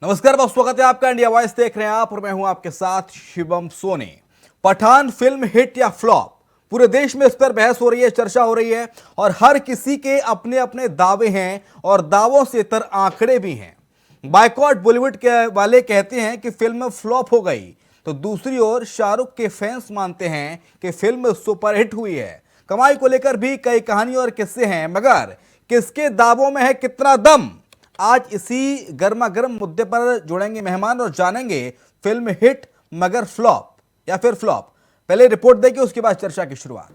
नमस्कार, बहुत स्वागत है आपका। इंडिया वॉइस देख रहे हैं आप और मैं हूं आपके साथ शिवम सोनी। पठान फिल्म हिट या फ्लॉप, पूरे देश में इस पर बहस हो रही है, चर्चा हो रही है और हर किसी के अपने अपने दावे हैं और दावों से इतर आंकड़े भी हैं। बायकॉट बॉलीवुड के वाले कहते हैं कि फिल्म फ्लॉप हो गई, तो दूसरी ओर शाहरुख के फैंस मानते हैं कि फिल्म सुपरहिट हुई है। कमाई को लेकर भी कई कहानी और किस्से हैं, मगर किसके दावों में है कितना दम, आज इसी गर्मा गर्म मुद्दे पर जुड़ेंगे मेहमान और जानेंगे फिल्म हिट मगर फ्लॉप या फिर फ्लॉप। पहले रिपोर्ट देखिए, उसके बाद चर्चा की शुरुआत।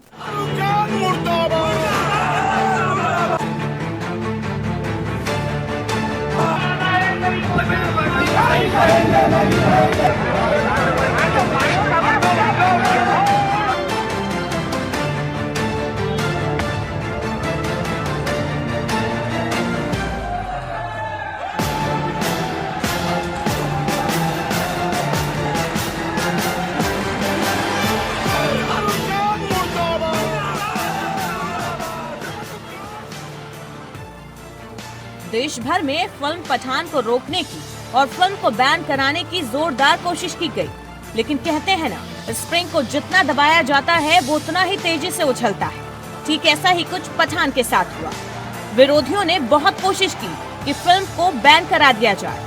देश भर में फिल्म पठान को रोकने की और फिल्म को बैन कराने की जोरदार कोशिश की गई, लेकिन कहते हैं ना, स्प्रिंग को जितना दबाया जाता है वो उतना ही तेजी से उछलता है। ठीक ऐसा ही कुछ पठान के साथ हुआ। विरोधियों ने बहुत कोशिश की कि फिल्म को बैन करा दिया जाए,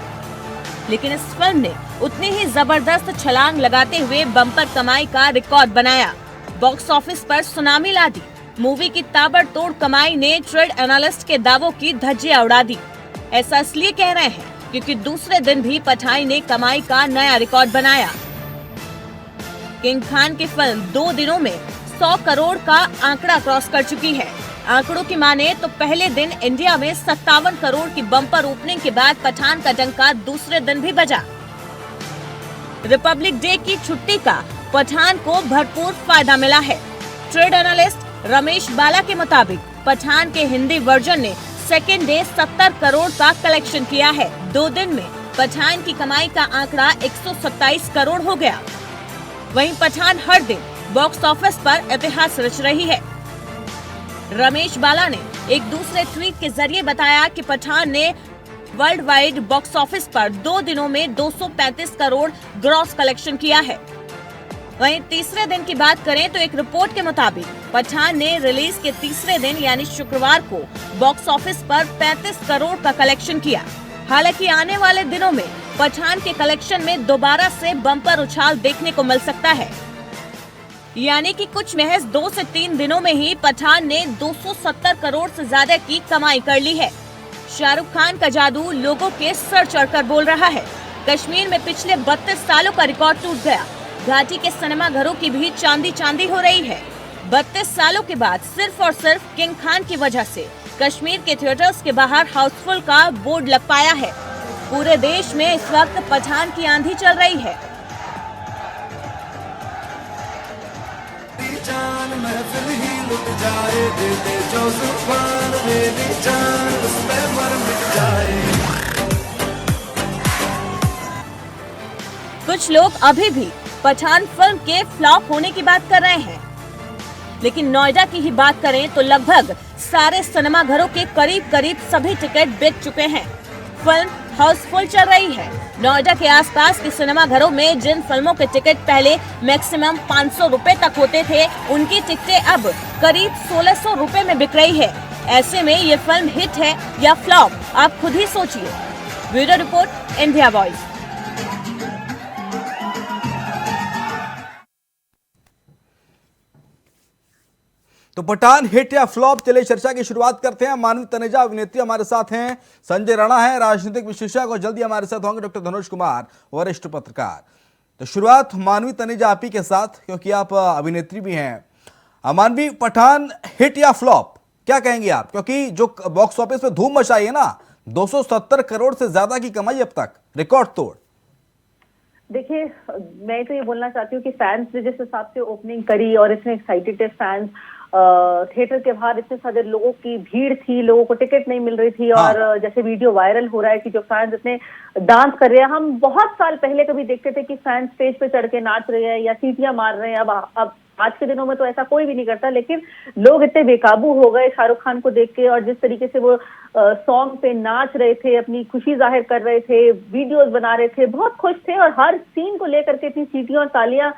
लेकिन इस फिल्म ने उतनी ही जबरदस्त छलांग लगाते हुए बम्पर कमाई का रिकॉर्ड बनाया, बॉक्स ऑफिस पर सुनामी ला दी। मूवी की ताबड़तोड़ कमाई ने ट्रेड एनालिस्ट के दावों की धज्जियां उड़ा दी। ऐसा इसलिए कह रहे हैं क्योंकि दूसरे दिन भी पठान ने कमाई का नया रिकॉर्ड बनाया। किंग खान की फिल्म 2 दिनों में 100 करोड़ का आंकड़ा क्रॉस कर चुकी है। आंकड़ों की माने तो पहले दिन इंडिया में 57 करोड़ की बम्पर ओपनिंग के बाद पठान का डंका दूसरे दिन भी बजा। रिपब्लिक डे की छुट्टी का पठान को भरपूर फायदा मिला है। ट्रेड एनालिस्ट रमेश बाला के मुताबिक पठान के हिंदी वर्जन ने सेकेंड डे 70 करोड़ का कलेक्शन किया है। 2 दिन में पठान की कमाई का आंकड़ा 127 करोड़ हो गया। वहीं पठान हर दिन बॉक्स ऑफिस पर इतिहास रच रही है। रमेश बाला ने एक दूसरे ट्वीट के जरिए बताया कि पठान ने वर्ल्ड वाइड बॉक्स ऑफिस पर 2 दिनों में 235 करोड़ ग्रॉस कलेक्शन किया है। वहीं तीसरे दिन की बात करें तो एक रिपोर्ट के मुताबिक पठान ने रिलीज के तीसरे दिन यानी शुक्रवार को बॉक्स ऑफिस पर 35 करोड़ का कलेक्शन किया। हालांकि आने वाले दिनों में पठान के कलेक्शन में दोबारा से बम्पर उछाल देखने को मिल सकता है, यानी कि कुछ महज 2 से 3 दिनों में ही पठान ने 270 करोड़ से ज्यादा की कमाई कर ली है। शाहरुख खान का जादू लोगों के सर चढ़कर बोल रहा है। कश्मीर में पिछले 32 सालों का रिकॉर्ड टूट गया। घाटी के सिनेमा घरों की भी चांदी चांदी हो रही है। 32 सालों के बाद सिर्फ और सिर्फ किंग खान की वजह से कश्मीर के थिएटर्स के बाहर हाउसफुल का बोर्ड लग पाया है। पूरे देश में इस वक्त पठान की आंधी चल रही है। कुछ लोग अभी भी पठान फिल्म के फ्लॉप होने की बात कर रहे हैं, लेकिन नोएडा की ही बात करें तो लगभग सारे सिनेमा घरों के करीब करीब सभी टिकट बिक चुके हैं। फिल्म हाउसफुल चल रही है। नोएडा के आसपास के सिनेमा घरों में जिन फिल्मों के टिकट पहले मैक्सिमम 500 रुपए तक होते थे, उनकी टिकटें अब करीब 1600 रुपए में बिक रही है। ऐसे में ये फिल्म हिट है या फ्लॉप, आप खुद ही सोचिए। Bureau report, India voice. तो पठान हिट या फ्लॉप, चलिए चर्चा की शुरुआत करते हैं। मानवी तनेजा अभिनेत्री हमारे साथ हैं, संजय राणा है राजनीतिक विशेषज्ञ और जल्दी हमारे साथ होंगे डॉक्टर धनुष कुमार, वरिष्ठ पत्रकार। तो शुरुआत मानवी तनेजा आप ही के साथ, क्योंकि आप अभिनेत्री भी हैं। मानवी, पठान हिट या फ्लॉप क्या कहेंगे आप, क्योंकि जो बॉक्स ऑफिस पे धूम मचाई है ना, 270 करोड़ से ज्यादा की कमाई अब तक, रिकॉर्ड तोड़। देखिए, मैं तो ये बोलना चाहती हूँ कि फैंस ने जिस हिसाब से ओपनिंग करी और इतने एक्साइटेड थे फैंस, थिएटर के बाहर इतने सारे लोगों की भीड़ थी, लोगों को टिकट नहीं मिल रही थी। हाँ। और जैसे वीडियो वायरल हो रहा है कि जो फैंस इतने डांस कर रहे हैं, हम बहुत साल पहले कभी देखते थे कि फैंस स्टेज पे चढ़ के नाच रहे हैं या सीटियां मार रहे हैं। अब आज के दिनों में तो ऐसा कोई भी नहीं करता, लेकिन लोग इतने बेकाबू हो गए शाहरुख खान को देख के, और जिस तरीके से वो सॉन्ग पे नाच रहे थे, अपनी खुशी जाहिर कर रहे थे, वीडियोस बना रहे थे, बहुत खुश थे, और हर सीन को लेकर के इतनी सीटियां और तालियां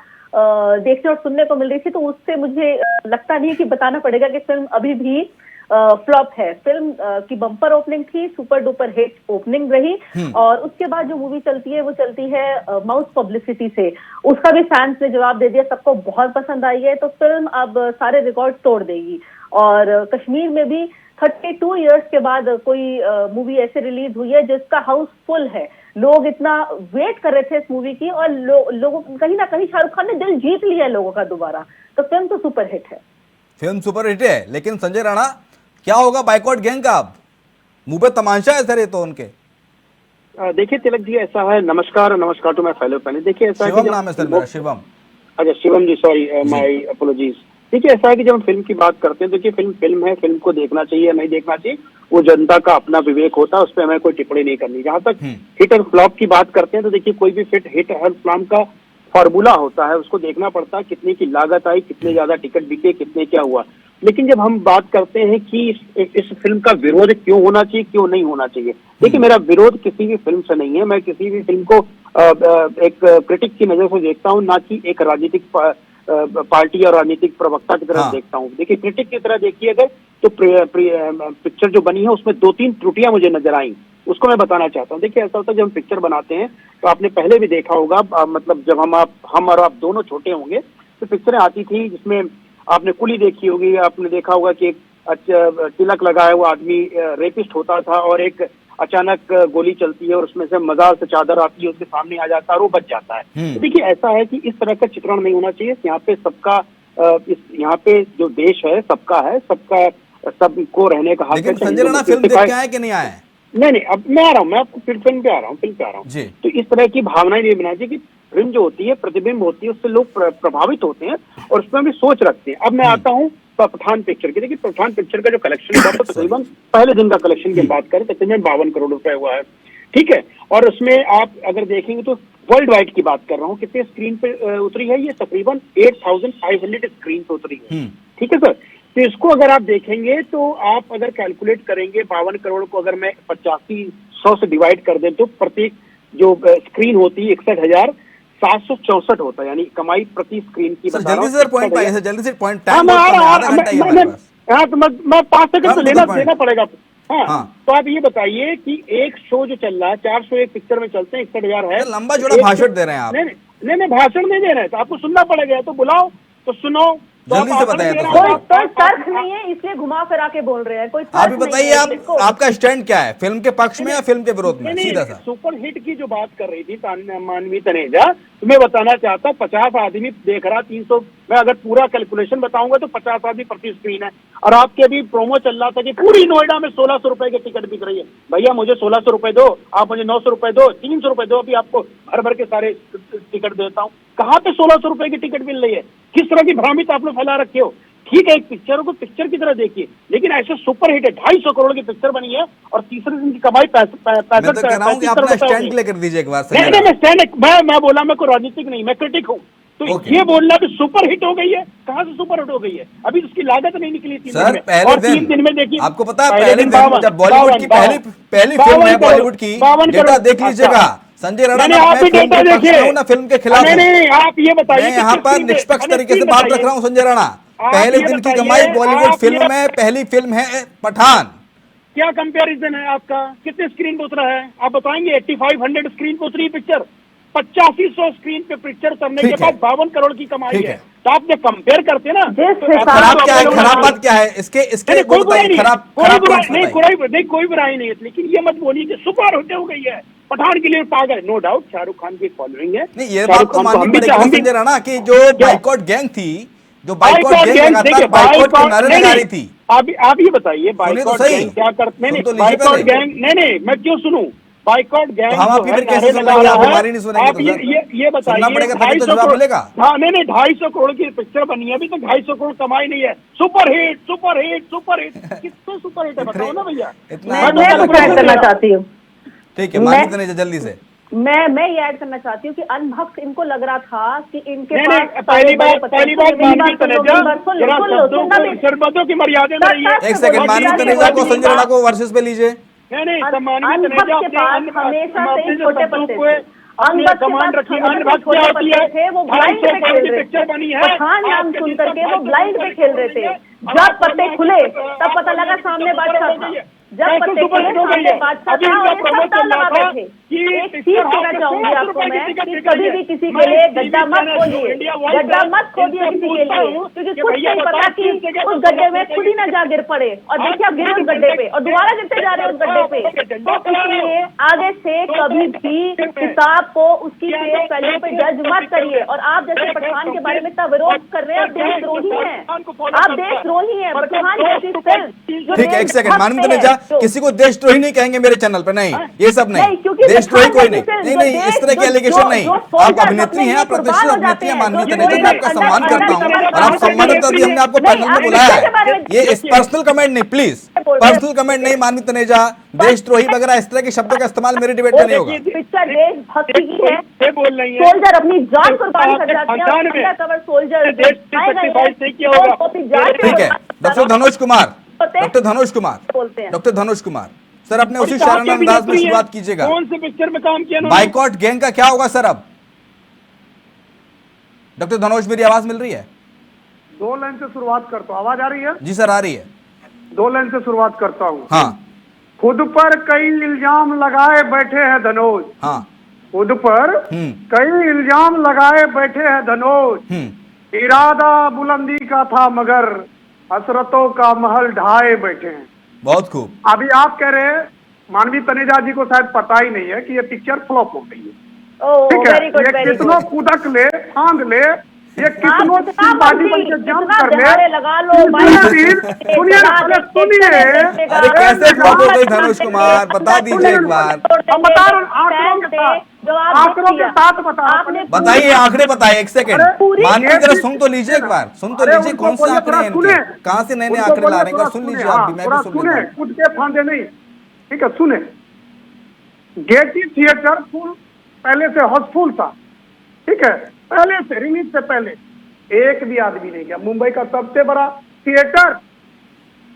देखने और सुनने को मिल रही थी। तो उससे मुझे लगता नहीं कि बताना पड़ेगा कि फिल्म अभी भी फ्लॉप है। फिल्म की बम्पर ओपनिंग थी, सुपर डुपर हिट ओपनिंग रही, और उसके बाद जो मूवी चलती है वो चलती है माउथ पब्लिसिटी से। उसका भी फैंस ने जवाब दे दिया, सबको बहुत पसंद आई है। तो फिल्म अब सारे रिकॉर्ड तोड़ देगी, और कश्मीर में भी 32 इयर्स के बाद कोई मूवी ऐसे रिलीज हुई है जिसका हाउस फुल है। लोग इतना वेट कर रहे थे इस मूवी की, और लोगों कहीं ना कहीं शाहरुख खान ने दिल जीत लिया है लोगों का दोबारा। तो फिल्म तो सुपर हिट है, फिल्म सुपर हिट है, लेकिन संजय राणा क्या होगा बाइकॉट गैंग का? अब मुंह पे तमाशा है सर ये तो उनके। देखिए तिलक जी, ऐसा है, नमस्कार टू माय फेलो पहले। देखिए ऐसा है कि शिवम नाम है सर मेरा, शिवम। अच्छा शिवम जी, सॉरी, माय अपोलॉजीज। देखिए ऐसा है कि जब हम फिल्म की बात करते हैं, देखिए फिल्म है, फिल्म को देखना चाहिए या नहीं देखना चाहिए वो जनता का अपना विवेक होता है, उस पर हमें कोई टिप्पणी नहीं करनी। जहां तक हिट और फ्लॉप की बात करते हैं तो देखिए कोई भी हिट और फ्लॉप का फॉर्मूला होता है, उसको देखना पड़ता है कितने की लागत आई, कितने ज्यादा टिकट बिके, कितने क्या हुआ। लेकिन जब हम बात करते हैं कि इस फिल्म का विरोध क्यों होना चाहिए, क्यों नहीं होना चाहिए, देखिए मेरा विरोध किसी भी फिल्म से नहीं है। मैं किसी भी फिल्म को एक क्रिटिक की नजर से देखता हूँ, ना कि एक राजनीतिक पार्टी और राजनीतिक प्रवक्ता की तरह देखता हूँ। देखिए क्रिटिक की तरह देखिए अगर तो पिक्चर जो बनी है उसमें 2-3 त्रुटियां मुझे नजर आई, उसको मैं बताना चाहता हूँ। देखिए ऐसा होता है जब हम पिक्चर बनाते हैं तो आपने पहले भी देखा होगा, मतलब जब हम और आप दोनों छोटे होंगे तो पिक्चरें आती थी जिसमें आपने कुली देखी होगी, आपने देखा होगा कि एक तिलक लगाया हुआ आदमी रेपिस्ट होता था और एक अचानक गोली चलती है और उसमें से मजार से चादर आती है, उसके सामने आ जाता है और वो बच जाता है। तो देखिए ऐसा है कि इस तरह का चित्रण नहीं होना चाहिए। यहाँ पे सबका यहाँ पे जो देश है सबका है, सबको रहने का हक है। लेकिन संजय राणा फिल्म देख के आए कि नहीं आए? नहीं, अब मैं आ रहा हूँ, मैं आपको फिल्म पे आ रहा हूँ। तो इस तरह की भावनाएं नहीं बनानी चाहिए कि फिल्म जो होती है प्रतिबिंब होती है, उससे लोग प्रभावित होते हैं और उसमें भी सोच रखते हैं। अब मैं आता हूँ पठान पिक्चर की। देखिए पठान पिक्चर का जो कलेक्शन हुआ था तकरीबन पहले दिन का कलेक्शन की बात करें तकरीबन 52 करोड़ रुपए हुआ है, ठीक है। और उसमें आप अगर देखेंगे तो वर्ल्ड वाइड की बात कर रहा हूँ, कितने स्क्रीन पे उतरी है, ये तकरीबन 8500 स्क्रीन पे उतरी है, ठीक है सर। तो इसको अगर आप देखेंगे तो आप अगर कैलकुलेट करेंगे 52 करोड़ को अगर मैं 8500 से डिवाइड कर दें तो प्रत्येक जो स्क्रीन होती है 61,764 होता है, यानी कमाई प्रति स्क्रीन की बता रहा हूं। जल्दी से पॉइंट हाँ तो मैं 5 सेकंड तो देना पड़ेगा। हाँ तो आप ये बताइए कि एक शो जो चल रहा है 401 पिक्चर में चलते हैं, 61,000 है। लंबा जोड़ा भाषण दे रहे हैं आप। नहीं भाषण नहीं दे रहे हैं, तो आपको सुनना पड़ेगा, तो बुलाओ तो सुनो। जल्दी से बताइए। कोई तर्क नहीं है, इसलिए घुमा फिरा के बोल रहे हैं। कोई आप भी बताइए, आपका स्टैंड क्या है, फिल्म के पक्ष में या फिल्म के विरोध में? सीधा सा। सुपर हिट की जो बात कर रही थी मानवी तनेजा, तो मैं बताना चाहता हूँ 50 आदमी देख रहा, 300 मैं अगर पूरा कैलकुलेशन बताऊंगा तो 50 आदमी प्रति स्क्रीन है। और आपके अभी प्रोमो चल रहा था कि पूरी नोएडा में 1600 रुपए की टिकट बिक रही है। भैया मुझे 1600 रुपए दो, आप मुझे 900 रुपए दो, 300 रुपए दो, अभी आपको भर के सारे टिकट देता हूँ। कहाँ पे 1600 रुपए की टिकट मिल रही है? किस तरह की भ्रामित आप लोग फैला रखे हो? ठीक है, एक पिक्चर को पिक्चर की तरह देखिए, लेकिन ऐसे सुपर हिट है, 250 करोड़ की पिक्चर बनी है और तीसरे दिन की कमाई 65 मैं बोला मैं कोई राजनीतिक नहीं, मैं क्रिटिक हूँ। तो ये बोलना कि सुपर हिट हो गई है, कहाँ से सुपर हिट हो गई है? अभी उसकी लागत नहीं निकली थी सर, पहले दिन में देखिए, आपको पता है पहले दिन जब बॉलीवुड की पहली फिल्म है बॉलीवुड की, डेटा देख लीजिएगा संजय राणा, आप भी डेटा देखिए ना फिल्म के खिलाफ। नहीं आप ये बताइए, मैं यहाँ पर निष्पक्ष तरीके से बात रख रहा हूँ संजय राणा। पहले दिन की कमाई बॉलीवुड फिल्म में पहली फिल्म है पठान। क्या कंपैरिजन है आपका? कितने स्क्रीन पे उतरा है आप बताएंगे? 8500 स्क्रीन पे उतरी पिक्चर, 8500 स्क्रीन पे पिक्चर करने के बाद 52 करोड़ की कमाई है। तो आप जब कंपेयर करते हैं ना, खराब क्या है, खराब बात क्या है इसके? कोई बुराई नहीं, कोई बुराई नहीं है, लेकिन ये मत बोलिए कि सुपर हिट हो गई है। पठान के लिए पागल, नो डाउट शाहरुख खान की फॉलोइंग है। नहीं ये बात तो माननी पड़ेगी संजय राणा की, जो बाइकॉट गैंग थी, जो बाइकॉट गैंग की नारे लगा रही थी। आप ये बताइए बाइकॉट गैंग क्या करते हैं? बाइकॉट गैंग नहीं मैं क्यों सुनूं? बाइकॉट गैंग ये बताइए, हाँ नहीं 250 करोड़ की पिक्चर बनी है, अभी तक 250 करोड़ कमाई नहीं है। सुपर हिट कितने सुपर हिट है बताओ ना भैया। मैं करना चाहती हूँ। ठीक है, मानी तनेजा जल्दी से। मैं ये ऐड करना चाहती हूँ कि अनभक्त इनको लग रहा था कि इनके नहीं, पास नहीं, पहली बात मानवी तनेजा जरा शब्दों की मर्यादा में रहिए। एक सेकंड, मानवी तनेजा को संजय राणा को वर्सेस पे लीजिए। नहीं मानवी अनभक्त तनेजा के पास हमेशा से ही छोटे पत्ते थे। अपने कमांड रखिए। अनभक्त क्या होती है? वो ब्लाइंड पे खेल रहे पिक्चर बनी है, पठान नाम सुन करके वो ब्लाइंड पे खेल रहे थे। जब पत्ते खुले तब पता लगा सामने बादशाह था। जब पत्ते खुले सामने बादशाह था और ये सब ताल लगा रहे थे। एक चीज कहना चाहूंगी आपको मैं कि कभी भी किसी के लिए गड्ढा मत खोलिए, गड्ढा मत खोदिए किसी के लिए, क्योंकि कुछ नहीं पता कि उस गड्ढे में खुद ही ना जा गिर पड़े। और देखिए आप गिरे उस गड्ढे पे और दोबारा गिरते जा रहे हैं उस गड्ढे पे। तो इसलिए आगे से कभी भी किताब को उसकी फेस वैल्यू पे जज मत करिए। और आप जैसे पठान के बारे में इतना विरोध कर रहे हैं, आप देशद्रोही हैं, आप देशद्रोही हैं। पठान जैसी फिल्म ठीक है, एक सेकंड, मानवी तनेजा किसी को देशद्रोही नहीं कहेंगे मेरे चैनल पे, नहीं ये सब नहीं, देशद्रोही कोई नहीं, नहीं इस तरह के एलिगेशन नहीं। आप अभिनेत्री हैं, आप प्रतिष्ठित अभिनेत्री हैं मानवी तनेजा, मैं आपका सम्मान करता हूं और आप सम्मानित करती हमने आपको पैनल में बुलाया है। ये पर्सनल कमेंट नहीं, प्लीज पर्सनल कमेंट नहीं मानवी तनेजा। देशद्रोही वगैरह इस तरह के शब्दों का इस्तेमाल मेरे डिबेट में नहीं होगा। पिक्चर देशभक्ति की है, बोल रही है सोल्जर अपनी जान कुर्बान कर जाते हैं, कवर सोल्जर ठीक है, डॉक्टर धनुष कुमार, डॉक्टर धनुष कुमार, डॉक्टर धनुष कुमार सर, अपने उसी शाराना अंदाज में शुरुआत कीजिएगा। कौन से पिक्चर में काम किया? बाइकॉट गैंग का क्या होगा सर अब? डॉक्टर धनुष मेरी आवाज मिल रही है? 2 लाइन से शुरुआत करता हूँ। आवाज आ रही है? जी सर आ रही है। 2 लाइन से शुरुआत करता हूँ। हाँ खुद पर कई इल्जाम लगाए बैठे हैं धनोज। हाँ खुद पर कई इल्जाम लगाए बैठे हैं धनोज। इरादा बुलंदी का था मगर हसरतों का महल ढाए बैठे हैं। बहुत खूब। अभी आप कह रहे हैं मानवी तनेजा जी को शायद पता ही नहीं है कि ये पिक्चर फ्लॉप हो गई है। ठीक है, ये कितनों कूदक ले, फांद ले, ये कितनों बाजी बन के जंप कर ले, लगा लो। सुनिए अरे कैसे फ्लॉप हो गई धनुष कुमार, बता दीजिए एक बार। हम बता रहे आंकड़ों के साथ बताइए, आंकड़े बताइए। एक सेकंड, मानवी जरा सुन तो लीजिए, एक बार सुन तो लीजिए कौन से आंकड़े हैं इनके, कहाँ से नए नए आंकड़े ला रहे हैं, सुन लीजिए आप भी, मैं भी सुन लेता हूं। खुद के फांदे नहीं, ठीक है सुने। गेटी थिएटर फुल पहले से हाउसफुल था, ठीक है, पहले से रिलीज से पहले एक भी आदमी नहीं गया। मुंबई का सबसे बड़ा थिएटर,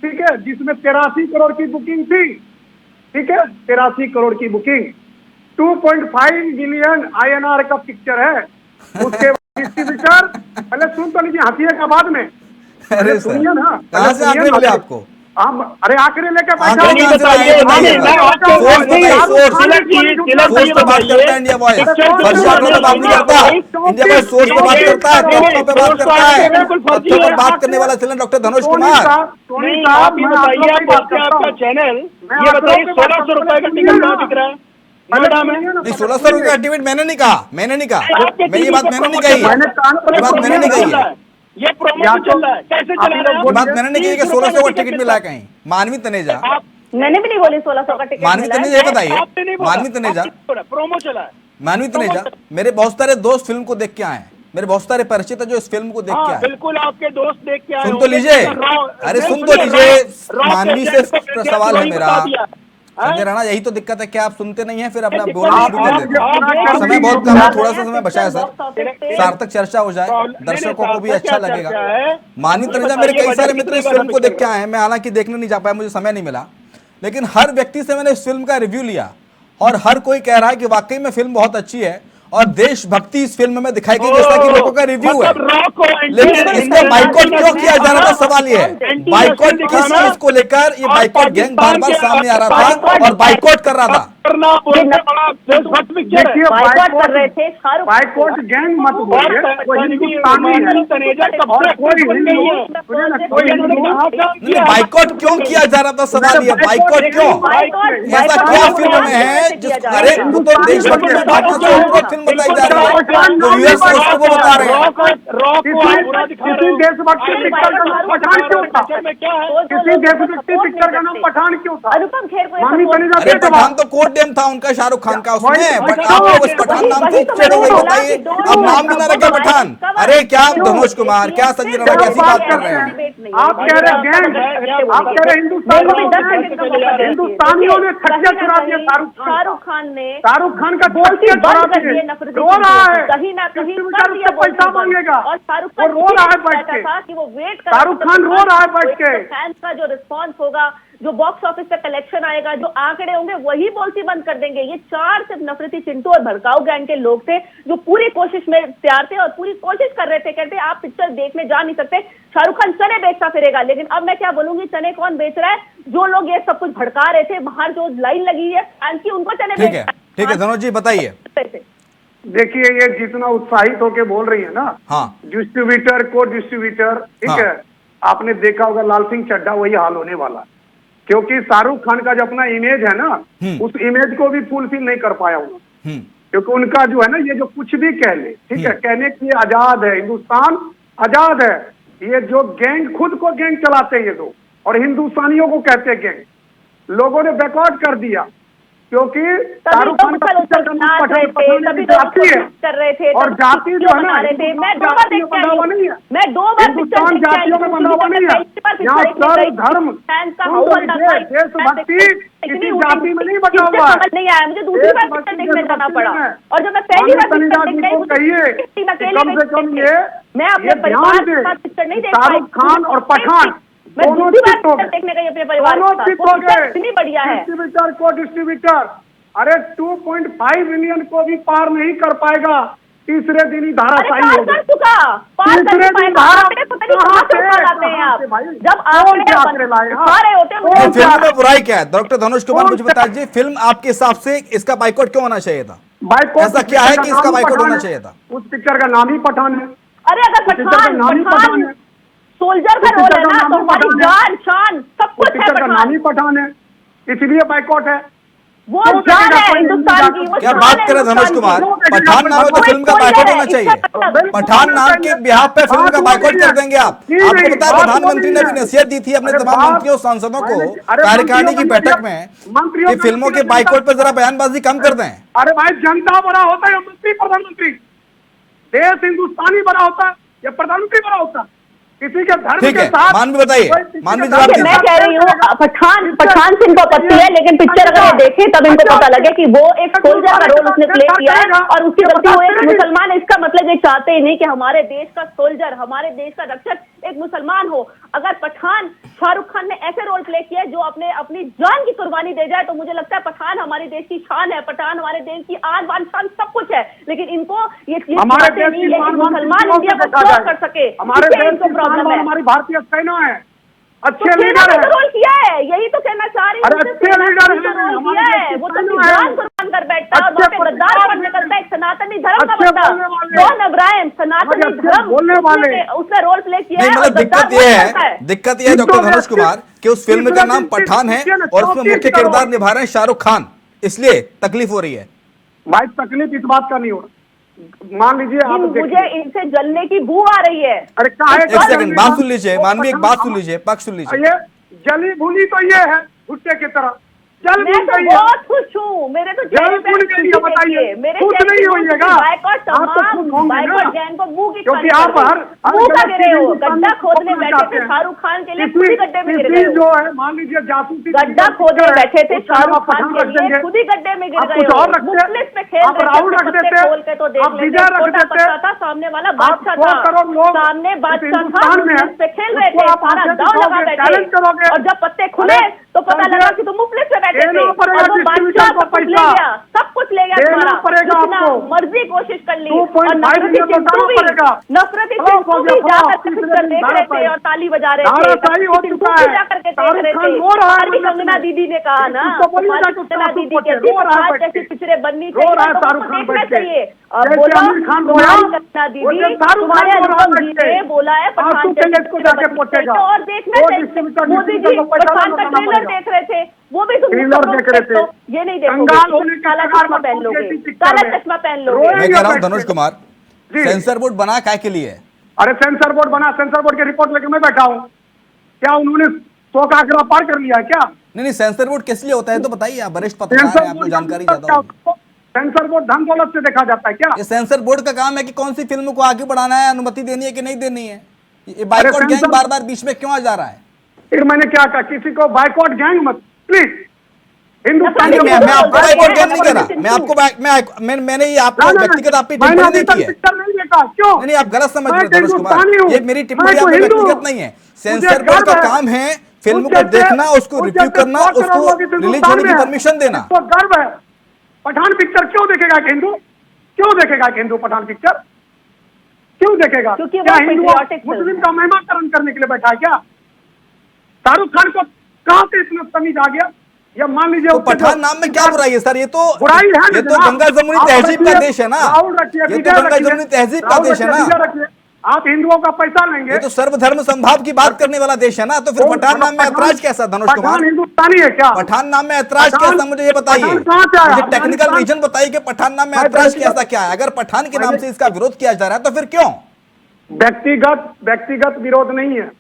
ठीक है, जिसमें 83 करोड़ की बुकिंग थी, ठीक है, 83 करोड़ की बुकिंग, 2.5 बिलियन INR का पिक्चर है। उसके बाद डिस्ट्रीब्यूटर, पहले सुन तो लीजिए, हंसिएगा बाद में। अरे सुनिए ना, कहाँ से आंकड़े मिले आपको? हम अरे आंकड़े लेके सोर्स पे बात करता है इंडिया वॉइस, फर्जी आंकड़ों पे बात नहीं करता। इंडिया वॉइस सोर्स पे बात करता है, तथ्यों पे बात करता है, तथ्यों पर बात करने वाला चैनल डॉक्टर धनुष कुमार। आप ये बताइए, आपका चैनल ये बताइए 1600 रुपए का टिकट कहाँ बिक रहा है? नहीं 1600 रुपए का टिकट मैंने नहीं कहा, मैंने नहीं कहा, मैं ये बात मैंने नहीं कही, ये बात मैंने नहीं कही है, ये प्रोमो चल रहा है, कैसे चला रहा है? ये बात मैंने नहीं कही कि 1600 का टिकट मिला कहीं। मानवी तनेजा, मैंने भी नहीं बोली 1600 का टिकट। मानवी तनेजा ये बताइए, मानवी तनेजा, प्रोमो चला है। मानवी तनेजा, मेरे बहुत सारे दोस्त फिल्म को देख के आए हैं, मेरे बहुत सारे परिचित है जो इस फिल्म को देख के आए। बिल्कुल आपके दोस्त देख के आए। सुन तो लीजिए, अरे सुन तो लीजिए, मानवी से सवाल है मेरा। संजय राणा, यही तो दिक्कत है कि आप सुनते नहीं हैं, फिर अपना बोलना शुरू कर देते हैं। समय बहुत कम है, थोड़ा सा समय बचा है सर, सार्थक चर्चा हो जाए, दर्शकों को भी अच्छा लगेगा। मानवी तनेजा, मेरे कई सारे मित्र इस फिल्म को देख के आए हैं, मैं हालांकि देखने नहीं जा पाया, मुझे समय नहीं मिला, लेकिन हर व्यक्ति से मैंने इस फिल्म का रिव्यू लिया और हर कोई कह रहा है कि वाकई में फिल्म बहुत अच्छी है और देशभक्ति इस फिल्म में दिखाई गई, जैसा कि लोगों का रिव्यू है। लेकिन इसको बाइकॉट क्यों किया जा रहा था, सवाल ये है, बाइकॉट किस चीज को लेकर? ये बाइकॉट गैंग बार बार सामने आ रहा था और बाइकॉट कर रहा था। बाइकॉट कर रहे थे, बाइकॉट गैंग मत बोलिए, बाइकॉट क्यों किया जा रहा था, सवाल ये, बाइकॉट क्यों? ऐसा क्या फिल्म में है जिस, अरे वो तो देशभक्ति की भावना से ऊपर फिल्म बताई जा रही है, तो व्यूअर्स उसको वो बता रहे हैं। किसी देशभक्ति पिक्चर का नाम पठान क्यों था? किसी देशभक्ति पिक्चर का नाम पठान क्यों था? अनुपम खेर को मानवी तनेजा अरे पठान तो कोड नेम था उनका, शाहरुख खान का, उसमें बट आपको उस पठान नाम से चिढ़ हो गई, बताइए अब नाम भी ना रखे पठान। अरे क्या धनुष कुमार, क्या संजय राणा, कैसी बात कर रहे हैं? नहीं आप कह रहे गैंग, आप कह रहे हिंदुस्तानियों ने छक्के छुड़ा दिए शाहरुख खान ने शाहरुख खान का बोलती छक्के छुड़ा बंद कर दिए, दिए नफरती रो रहा है, कहीं ना कहीं डिस्ट्रीब्यूटर कर दिया उससे पैसा मांगेगा, और शाहरुख वो रो रहा है बैठ के, था कि वो वेट कर शाहरुख खान रो रहा है बैठ के, फैंस का जो रिस्पॉन्स होगा, जो बॉक्स ऑफिस पे कलेक्शन आएगा, जो आंकड़े होंगे, वही बोलती बंद कर देंगे। ये 4 सिर्फ नफरती चिंटू और भड़काऊ गैंग के लोग थे जो पूरी कोशिश में तैयार थे और पूरी कोशिश कर रहे थे, कहते आप पिक्चर देखने जा नहीं सकते, शाहरुख खान चने बेचता फिरेगा। लेकिन अब मैं क्या बोलूंगी, चने कौन बेच रहा है? जो लोग ये सब कुछ भड़का रहे थे, बाहर जो लाइन लगी है फैंस की, उनको चने ठीक है, ठीक है धनुष जी बताइए। देखिए ये जितना उत्साहित होके बोल रही है ना, हाँ डिस्ट्रीब्यूटर को डिस्ट्रीब्यूटर, ठीक हाँ। है, आपने देखा होगा लाल सिंह चड्ढा वही हाल होने वाला, क्योंकि शाहरुख खान का जो अपना इमेज है ना, उस इमेज को भी फुलफिल नहीं कर पाया वो, क्योंकि उनका जो है ना, ये जो कुछ भी कह ले, ठीक है, कहने की आजाद है, हिंदुस्तान आजाद है। ये जो गैंग, खुद को गैंग चलाते हैं ये लोग, और हिंदुस्तानियों को कहते हैं गैंग, लोगों ने बैकआउट कर दिया, क्योंकि शाहरुख खान का पिक्चर का नाम पठान जाति है, कर रहे थे और जाति जो है ना, मैं 2 बार देख के आई हूं, नहीं है, मैं 2 बार हिंदुस्तान जातियों में बंधा हुआ नहीं है, यहाँ सर्व धर्म देशभक्ति किसी जाति में नहीं बचा हुआ है। नहीं आया, मुझे दूसरी बार पिक्चर देखने जाना पड़ा, और जब मैं पहली बार पिक्चर देखने को कहिए कम से कम मैं अपने परिवार के साथ पिक्चर नहीं देख पाई। शाहरुख खान और पठान मैं दूसरी बार पिक्चर देखने गई अपने परिवार के साथ, इतनी बढ़िया है। डिस्ट्रीब्यूटर को डिस्ट्रीब्यूटर, अरे 2.5 मिलियन को भी पार नहीं कर पाएगा, तीसरे दिन ही धाराशाही हो गया। पार कर पाएगा, आंकड़े पता नहीं कहां से उठा लाते हैं आप, जब आंकड़े सारे होते हैं। फिल्म में बुराई क्या है? डॉक्टर धनुष कुमार मुझे बताइए, फिल्म आपके हिसाब से इसका बाइकआउट क्यों होना चाहिए था? बाइकआउट ऐसा क्या है कि इसका बाइकआउट होना चाहिए था? उस पिक्चर का नाम ही पठान है। अरे अगर पठान सोल्जर का रोल है ना, तो हमारी जान शान सब कुछ है। पिक्चर का नाम ही पठान है, इसलिए बाइकआउट है। वो जान है हिंदुस्तान की। क्या बात करें धनुष कुमार, पठान नाम है तो फिल्म का बाइकआउट होना चाहिए। पठान नाम के बिहाफ पे फिल्म का बाइकआउट कर देंगे आप? आपको पता है प्रधानमंत्री ने भी नसीहत दी थी अपने तमाम मंत्रियों सांसदों को कार्यकारिणी की बैठक में कि फिल्मों के बाइकआउट पर जरा बयानबाजी कम कर दें। अरे भाई, जनता बड़ा होता है या मंत्री प्रधानमंत्री? देश हिंदुस्तानी बड़ा होता है या प्रधानमंत्री बड़ा होता है? किसी के धर्म के साथ। मानवी बताइए, मानवी जवाब दीजिए। मैं कह रही हूँ पठान से इनको आपत्ति है, लेकिन पिक्चर अगर ये देखे तब इनको पता लगे कि वो एक सोल्जर का रोल उसने प्ले किया है और उसकी गलती वो एक मुसलमान है। इसका मतलब ये चाहते ही नहीं कि हमारे देश का सोल्जर, हमारे देश का रक्षक एक मुसलमान हो। अगर पठान शाहरुख खान ने ऐसे रोल प्ले किया जो अपनी जान की कुर्बानी दे जाए, तो मुझे लगता है पठान हमारे देश की शान है, पठान हमारे देश की आन बान शान सब कुछ है। लेकिन इनको ये मुसलमान इंडिया को क्यों कर सके, इनको प्रॉब्लम है। हमारी भारतीय सेना है, अच्छे तो लीडर है, रोल किया है, यही तो कहना चाह रही हूँ। अरे अच्छे लीडर है, रोल किया है, वो तो जान कुर्बान कर बैठता है और वहाँ पे गद्दार बन निकलता है, एक सनातनी धर्म का बंदा जॉन अब्राहम, सनातनी धर्म बोलने वाले, उसने रोल प्ले किया है। मतलब दिक्कत ये है डॉक्टर धनुष कुमार कि उस फिल्म का नाम पठान है और उसमें मुख्य किरदार निभा रहे हैं शाहरुख खान, इसलिए तकलीफ हो रही है। भाई तकलीफ इस बात का नहीं हो रहा, मान लीजिए आप, मुझे इनसे जलने की बू आ रही है। अरे एक सेकंड, बात सुन लीजिए मानवी, एक बात सुन लीजिए, पक्ष सुन लीजिए। ये जली भुनी तो ये है भुट्टे की तरह, जल मैं तो बहुत खुश हूँ, मेरे तो जल भुन के लिए बताइए, खुश नहीं होइएगा बाइकॉट जैन को मुंह की क्योंकि आप हर गिरे हो, गड्ढा खोदने बैठे थे शाहरुख खान के लिए, खुद ही गड्ढे में गिर गए जो है, मान लीजिए जासूसी गड्ढा खोदने बैठे थे शाहरुख खान के लिए, खुद ही गड्ढे में गिर गए हो। मुफ्लिस पे खेल रहे थे, खोल के तो देख लेते, छोटा पत्ता था, सामने वाला बादशाह था, सामने बादशाह था, मुफ्लिस पे खेल रहे थे, सारा दांव लगा बैठे, और जब पत्ते खुले तो पता लगा कि तुम मुफ्लिस पे बैठे थे और वो बादशाह सब कुछ ले गया, सब कुछ ले गया तुम्हारा, जितना मर्जी कोशिश कर ली। और नफरती चिंटू भी जाकर के पिक्चर देख रहे थे और ताली बजा रहे थे, जाकर के देख रहे थे। हमारी कंगना दीदी ने कहा ना, कंगना दीदी कहती आज ऐसी पिक्चरें बननी चाहिए, देखना चाहिए। और बोला कंगना दीदी, तुम्हारे अनुपम जी ने बोला है पठान और देखना चाहिए। मोदी जी पठान का ट्रेलर देख रहे थे, वो भी तुम देख रहे थे, ये नहीं देखोगे, काला चश्मा पहन लोगे, काला चश्मा पहन लोगे। मैं कह रहा हूँ धनुष कुमार, सेंसर बोर्ड बना काय के लिए? अरे सेंसर बोर्ड बना, सेंसर बोर्ड की रिपोर्ट लेके मैं बैठा हूँ, क्या उन्होंने 100 का आंकड़ा पार कर लिया है क्या? नहीं, सेंसर बोर्ड किस लिए होता है तो बताइए, आप वरिष्ठ पत्रकार हैं, आपको जानकारी ज्यादा होगी। सेंसर बोर्ड धन दौलत से देखा जाता है क्या? ये सेंसर बोर्ड का काम है कि कौन सी फिल्म को आगे बढ़ाना है, अनुमति देनी है कि नहीं देनी है। ये बाइकआउट अरे गैंग सेंसर- बार बार बीच में क्यों आ जा रहा है? फिर मैंने क्या कहा, किसी को बाइकआउट गैंग मत प्लीज। हिंदुस्तान नहीं, के मैं आपको बोल बाइकआउट रहे गैंग नहीं हैं, कर रहा, मैं आपको मैंने ये आपको ना, ना, व्यक्तिगत आप पे मैंने टिप्पणी अभी नहीं तक की है। पिक्चर नहीं देखा, क्यों? नहीं, आप गलत समझ रहे मैं हो धनुष हिंदुस्तानी कुमार, हूँ, ये मेरी टिप्पणी मैं तो आप पे हिंदू व्यक्तिगत हूँ। नहीं है। मुझे सेंसर बोर्ड का गर्व है। काम है फिल्म उस को जैसे- देखना, उसको उस रिव्यू जैसे करना, 100 करोड़ उसको लोग इस रिलीज हिंदुस्तान होने की में है। परमिशन देना। इसको गर्व है। पठान पिक्चर क्यों देखेगा एक हिंदू? क्यों देखेगा एक हिंदू पठान पिक्चर? क्यों देखेगा? क्योंकि वो क्या हिंदू patriotic film मुस्लिम है। का महिमाकरण करने के लिए बैठा है क्या? शाहरुख खान को कहां से इतना तमीज आ गया? या मान लीजिए तो उसके पठान जो- नाम में क्या बुराई है सर? ये तो बुराई है ना ये तो जनाब। गंगा जमुनी आप तहजीब का रखिए, देश है ना, राहुल रखिए, ये तो विजय गंगा रखिए, जमुनी तहजीब का राहुल देश है रखिए, ना, विजय रखिए। आप हिंदुओं का पैसा लेंगे ये तो सर्वधर्म संभाव की बात करने वाला देश है ना, तो फिर पठान नाम में ऐतराज कैसा धनुष कुमार? पठान हिंदुस्तानी है क्या? पठान नाम में ऐतराज पठान- कैसा, मुझे ये बताइए, पठान कहाँ से आया? मुझे टेक्निकल अफगानिस्तान- रीजन बताइए कि पठान नाम में मैं ऐतराज व्यक्तिगत- कैसा क्या है? अगर पठान के नाम मैंने- से इसका विरोध किया जा रहा है तो फिर क्यों? व्यक्तिगत विरोध नहीं है।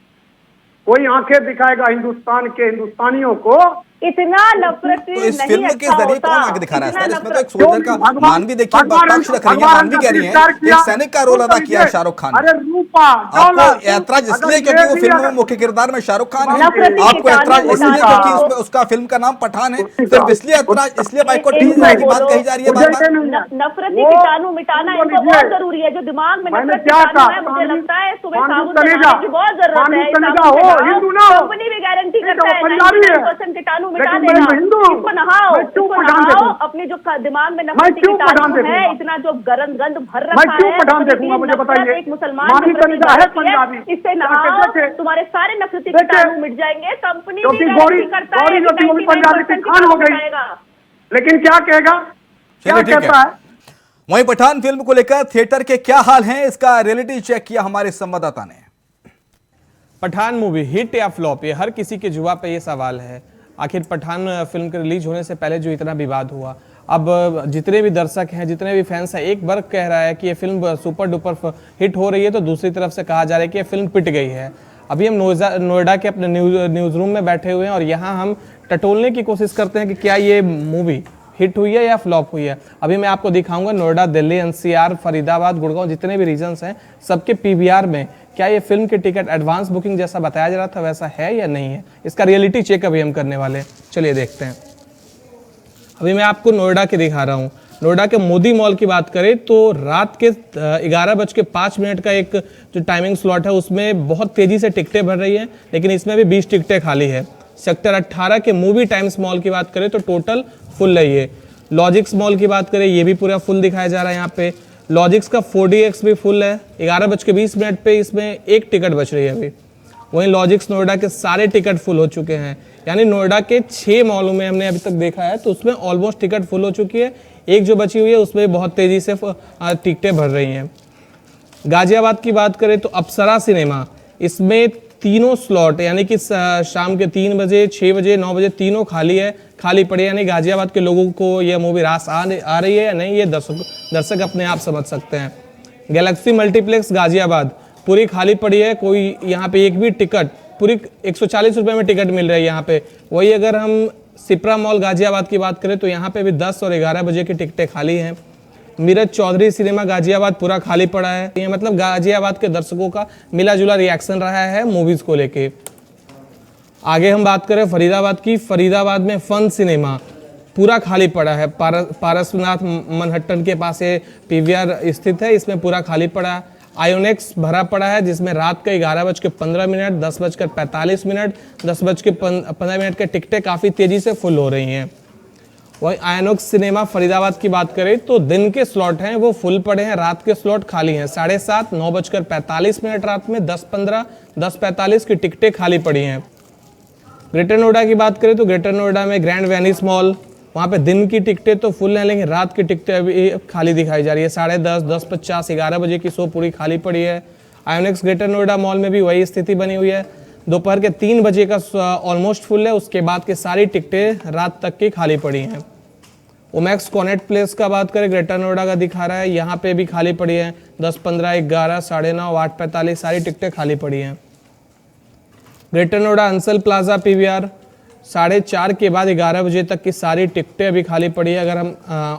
कोई आंखें दिखाएगा हिंदुस्तान के हिंदुस्तानियों को? इतना नफरती तो इस नहीं फिल्म के अच्छा जरिए होता। कौन आगे दिखा रहा है इतना सर? इसमें तो एक नफरत- सोल्जर का मानवी देखिए पक्ष रख रही है, मानवी कह रही है, एक सैनिक का रोल अदा किया है शाहरुख खान अरे ने। रूपा आपको ऐतराज इसलिए क्योंकि वो फिल्म में मुख्य किरदार में शाहरुख खान है, नफरती आपको कीटाणु ऐतराज इसलिए मिटाने क्योंकि को- उसमें उसका फिल्म का नाम पठान है, सिर्फ इसलिए ऐतराज, इसलिए बाइकआउट की बात कही जा रही है बार बार। नफरती कीटाणु मिटाना इनको बहुत जरूरी है। जो दिमाग में मैंने नफरत क्या कीटाणु कहा? है, मुझे लगता है सुबह मानवी साबुन तनेजा, लगाने की बहुत जरूरत मानवी है। इस तनेजा साबुन से हो, नहाओ, हिंदू ना हो। कंपनी भी गारंटी ठीक है, करता है वो पंजाबी है। 99% कीटाणु मिटा लेकिन मैं देगा। हिंदू हूँ। इसको नहाओ, मैं क्यों इसको पठान नहाओ। देखूं? अपने जो दिमाग में मैं नफरती क्यों पठान कीटाणु है, देखूंगा? इतना जो गंद भर मैं रखा क्यों है, पठान इतनी देखूंगा? मुझे नफरत बताइए। एक मुसलमान मानवी के प्रति तनेजा है डालती पंजाबी। इससे क्या नहाओ, कहते थे? तुम्हारे सारे नफरती देखिए, कीटाणु मिट जाएंगे। कंपनी भी क्योंकि गारंटी गौरी करता है गौरी कि जो थी वो भी पंजाबी की 99% खान हो गई। मिटाएगा। लेकिन क्या कहेगा? क्या चलिए, ठीक है। कहता है? वहीं पठान फिल्म को लेकर थिएटर के क्या हाल हैं, इसका रियलिटी चेक किया हमारे संवाददाता ने। पठान मूवी हिट या फ्लॉप, ये हर किसी के जुबान पे ये सवाल है। आखिर पठान फिल्म के रिलीज होने से पहले जो इतना विवाद हुआ, अब जितने भी दर्शक हैं, जितने भी फैंस हैं, एक वर्ग कह रहा है कि ये फिल्म सुपर डुपर हिट हो रही है, तो दूसरी तरफ से कहा जा रहा है कि ये फिल्म पिट गई है। अभी हम नोएडा के अपने न्यूज़ रूम में बैठे हुए हैं और यहाँ हम टटोलने की कोशिश करते हैं कि क्या ये मूवी हिट हुई है या फ्लॉप हुई है। अभी मैं आपको दिखाऊंगा नोएडा, दिल्ली, एनसीआर, फरीदाबाद, गुड़गांव, जितने भी रीजन्स हैं, सबके पीवीआर में क्या ये फिल्म के टिकट एडवांस बुकिंग जैसा बताया जा रहा था वैसा है या नहीं है। इसका रियलिटी चेक अभी हम करने वाले हैं, चलिए देखते हैं। अभी मैं आपको नोएडा के दिखा रहा हूँ। नोएडा के मोदी मॉल की बात करें तो रात के 11:05 का एक जो टाइमिंग स्लॉट है उसमें बहुत तेज़ी से टिकटें भर रही हैं, लेकिन इसमें भी 20 टिकटें खाली है। सेक्टर 18 के मूवी टाइम्स मॉल की बात करें तो टोटल फुल है ये। लॉजिक्स मॉल की बात करें, ये भी पूरा फुल दिखाया जा रहा है यहाँ पे। लॉजिक्स का 4DX भी फुल है। 11:20 पे इसमें एक टिकट बच रही है अभी। वहीं लॉजिक्स नोएडा के सारे टिकट फुल हो चुके हैं, यानी नोएडा के 6 मॉलों में हमने अभी तक देखा है तो उसमें ऑलमोस्ट टिकट फुल हो चुकी है। एक जो बची हुई है उसमें बहुत तेज़ी से टिकटें भर रही हैं। गाजियाबाद की बात करें तो अप्सरा सिनेमा, इसमें तीनों स्लॉट यानी कि शाम के 3 बजे, 6 बजे, 9 बजे तीनों खाली पड़ी है। यानी गाजियाबाद के लोगों को यह मूवी रास आ रही है या नहीं, ये दर्शक अपने आप समझ सकते हैं। गैलेक्सी मल्टीप्लेक्स गाजियाबाद पूरी खाली पड़ी है, कोई यहाँ पे एक भी टिकट, पूरी 140 रुपये में टिकट मिल रहा है यहाँ पे। वही अगर हम सिप्रा मॉल गाजियाबाद की बात करें तो यहाँ पे भी 10 और 11 बजे की टिकटें खाली हैं। मीरज चौधरी सिनेमा गाजियाबाद पूरा खाली पड़ा है। ये मतलब गाजियाबाद के दर्शकों का मिला जुला रिएक्शन रहा है मूवीज़ को लेके। आगे हम बात करें फरीदाबाद की, फरीदाबाद में फन सिनेमा पूरा खाली पड़ा है। पारसनाथ मनहट्टन के पास ये पीवीआर स्थित है, इसमें पूरा खाली पड़ा है। आयोनेक्स भरा पड़ा है जिसमें रात का 11:15, 10:45, 10:15 के टिकटें काफ़ी तेज़ी से फुल हो रही हैं। वही आयोनोक्स सिनेमा फरीदाबाद की बात करें तो दिन के स्लॉट हैं वो फुल पड़े हैं, रात के स्लॉट खाली हैं। 7:30, 9:45 रात में, 10:15, 10:45 की टिकटें खाली पड़ी हैं। ग्रेटर नोएडा की बात करें तो ग्रेटर नोएडा में ग्रैंड वेनिस मॉल, वहाँ पे दिन की टिकटें तो फुल हैं लेकिन रात की टिकटें अभी खाली दिखाई जा रही है। 10:30, 10:50, 11 बजे की शो पूरी खाली पड़ी है। आयोनिक्स ग्रेटर नोएडा मॉल में भी वही स्थिति बनी हुई है। दोपहर के 3 बजे का ऑलमोस्ट फुल है, उसके बाद के सारी टिकटें रात तक की खाली पड़ी हैं। ओमैक्स कॉनेट प्लेस का बात करें, ग्रेटर नोएडा का दिखा रहा है, यहाँ पे भी खाली पड़ी है। 10:15, 11, 9:30, 8:45 सारी टिकटें खाली पड़ी हैं। Greater Noida Ansal plaza PVR 4:30 के बाद 11 बजे तक की सारी टिकटें अभी खाली पड़ी है। अगर हम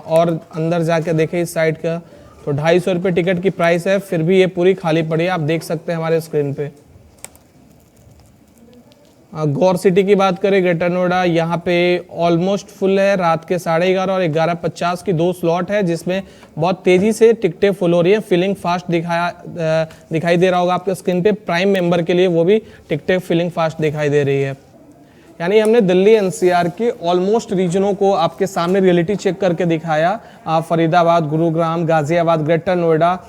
और अंदर जाकर देखें इस साइड का तो 250 रुपये टिकट की प्राइस है, फिर भी ये पूरी खाली पड़ी है, आप देख सकते हैं हमारे स्क्रीन पे। गौर सिटी की बात करें, ग्रेटर नोएडा, यहाँ पे ऑलमोस्ट फुल है। रात के 11:30 और 11:50 की 2 स्लॉट है, जिसमें बहुत तेजी से टिकटें फुल हो रही है। फिलिंग फास्ट दिखाई दे रहा होगा आपके स्क्रीन पे। प्राइम मेंबर के लिए वो भी टिकटें फिलिंग फास्ट दिखाई दे रही है। यानी हमने दिल्ली एनसीआर के ऑलमोस्ट रीजनों को आपके सामने रियलिटी चेक करके दिखाया। फरीदाबाद, गुरुग्राम, गाजियाबाद, ग्रेटर नोएडा,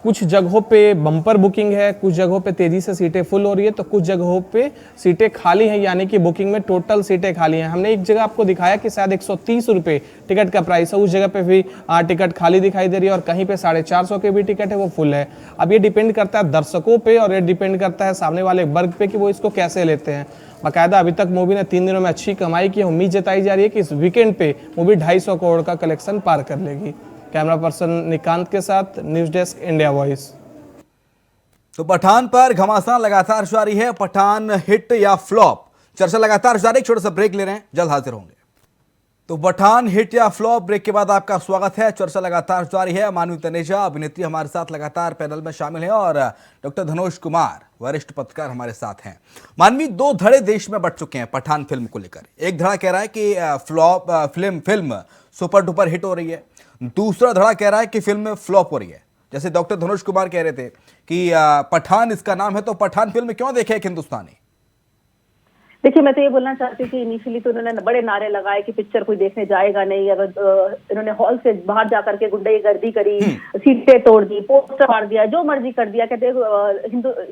कुछ जगहों पे बम्पर बुकिंग है, कुछ जगहों पे तेजी से सीटें फुल हो रही है, तो कुछ जगहों पे सीटें खाली हैं, यानी कि बुकिंग में टोटल सीटें खाली हैं। हमने एक जगह आपको दिखाया कि शायद 130 रुपये टिकट का प्राइस है, उस जगह पे भी टिकट खाली दिखाई दे रही है, और कहीं पे 450 के भी टिकट है, वो फुल है। अब ये डिपेंड करता है दर्शकों पे, और ये डिपेंड करता है सामने वाले वर्ग पे कि वो इसको कैसे लेते हैं। बाकायदा अभी तक मूवी ने 3 दिनों में अच्छी कमाई की। उम्मीद जताई जा रही है कि इस वीकेंड पे मूवी 250 करोड़ का कलेक्शन पार कर लेगी। कैमरा पर्सन निकांत के साथ, न्यूज डेस्क, इंडिया वॉइस। तो पठान पर घमासान लगातार जारी है। पठान हिट या फ्लॉप, चर्चा लगातार जारी। छोटा सा ब्रेक ले रहे हैं, जल्द हाजिर होंगे। तो पठान हिट या फ्लॉप, ब्रेक के बाद आपका स्वागत है। चर्चा लगातार जारी है। मानवी तनेजा अभिनेत्री हमारे साथ लगातार पैनल में शामिल है, और डॉक्टर धनोज कुमार वरिष्ठ पत्रकार हमारे साथ हैं। मानवी, 2 धड़े देश में बट चुके हैं पठान फिल्म को लेकर। एक धड़ा कह रहा है कि flop film super duper hit हो रही है, दूसरा धड़ा कह रहा है कि फिल्म फ्लॉप हो रही है। जैसे डॉक्टर धनुष कुमार कह रहे थे कि पठान इसका नाम है, तो पठान फिल्म क्यों देखे एक हिंदुस्तानी? देखिए, मैं तो ये बोलना चाहती हूँ कि इनिशियली तो उन्होंने बड़े नारे लगाए कि पिक्चर कोई देखने जाएगा नहीं। अगर इन्होंने हॉल से बाहर जाकर के गुंडागर्दी करी, सीटें तोड़ दी, पोस्टर मार दिया, जो मर्जी कर दिया, कहते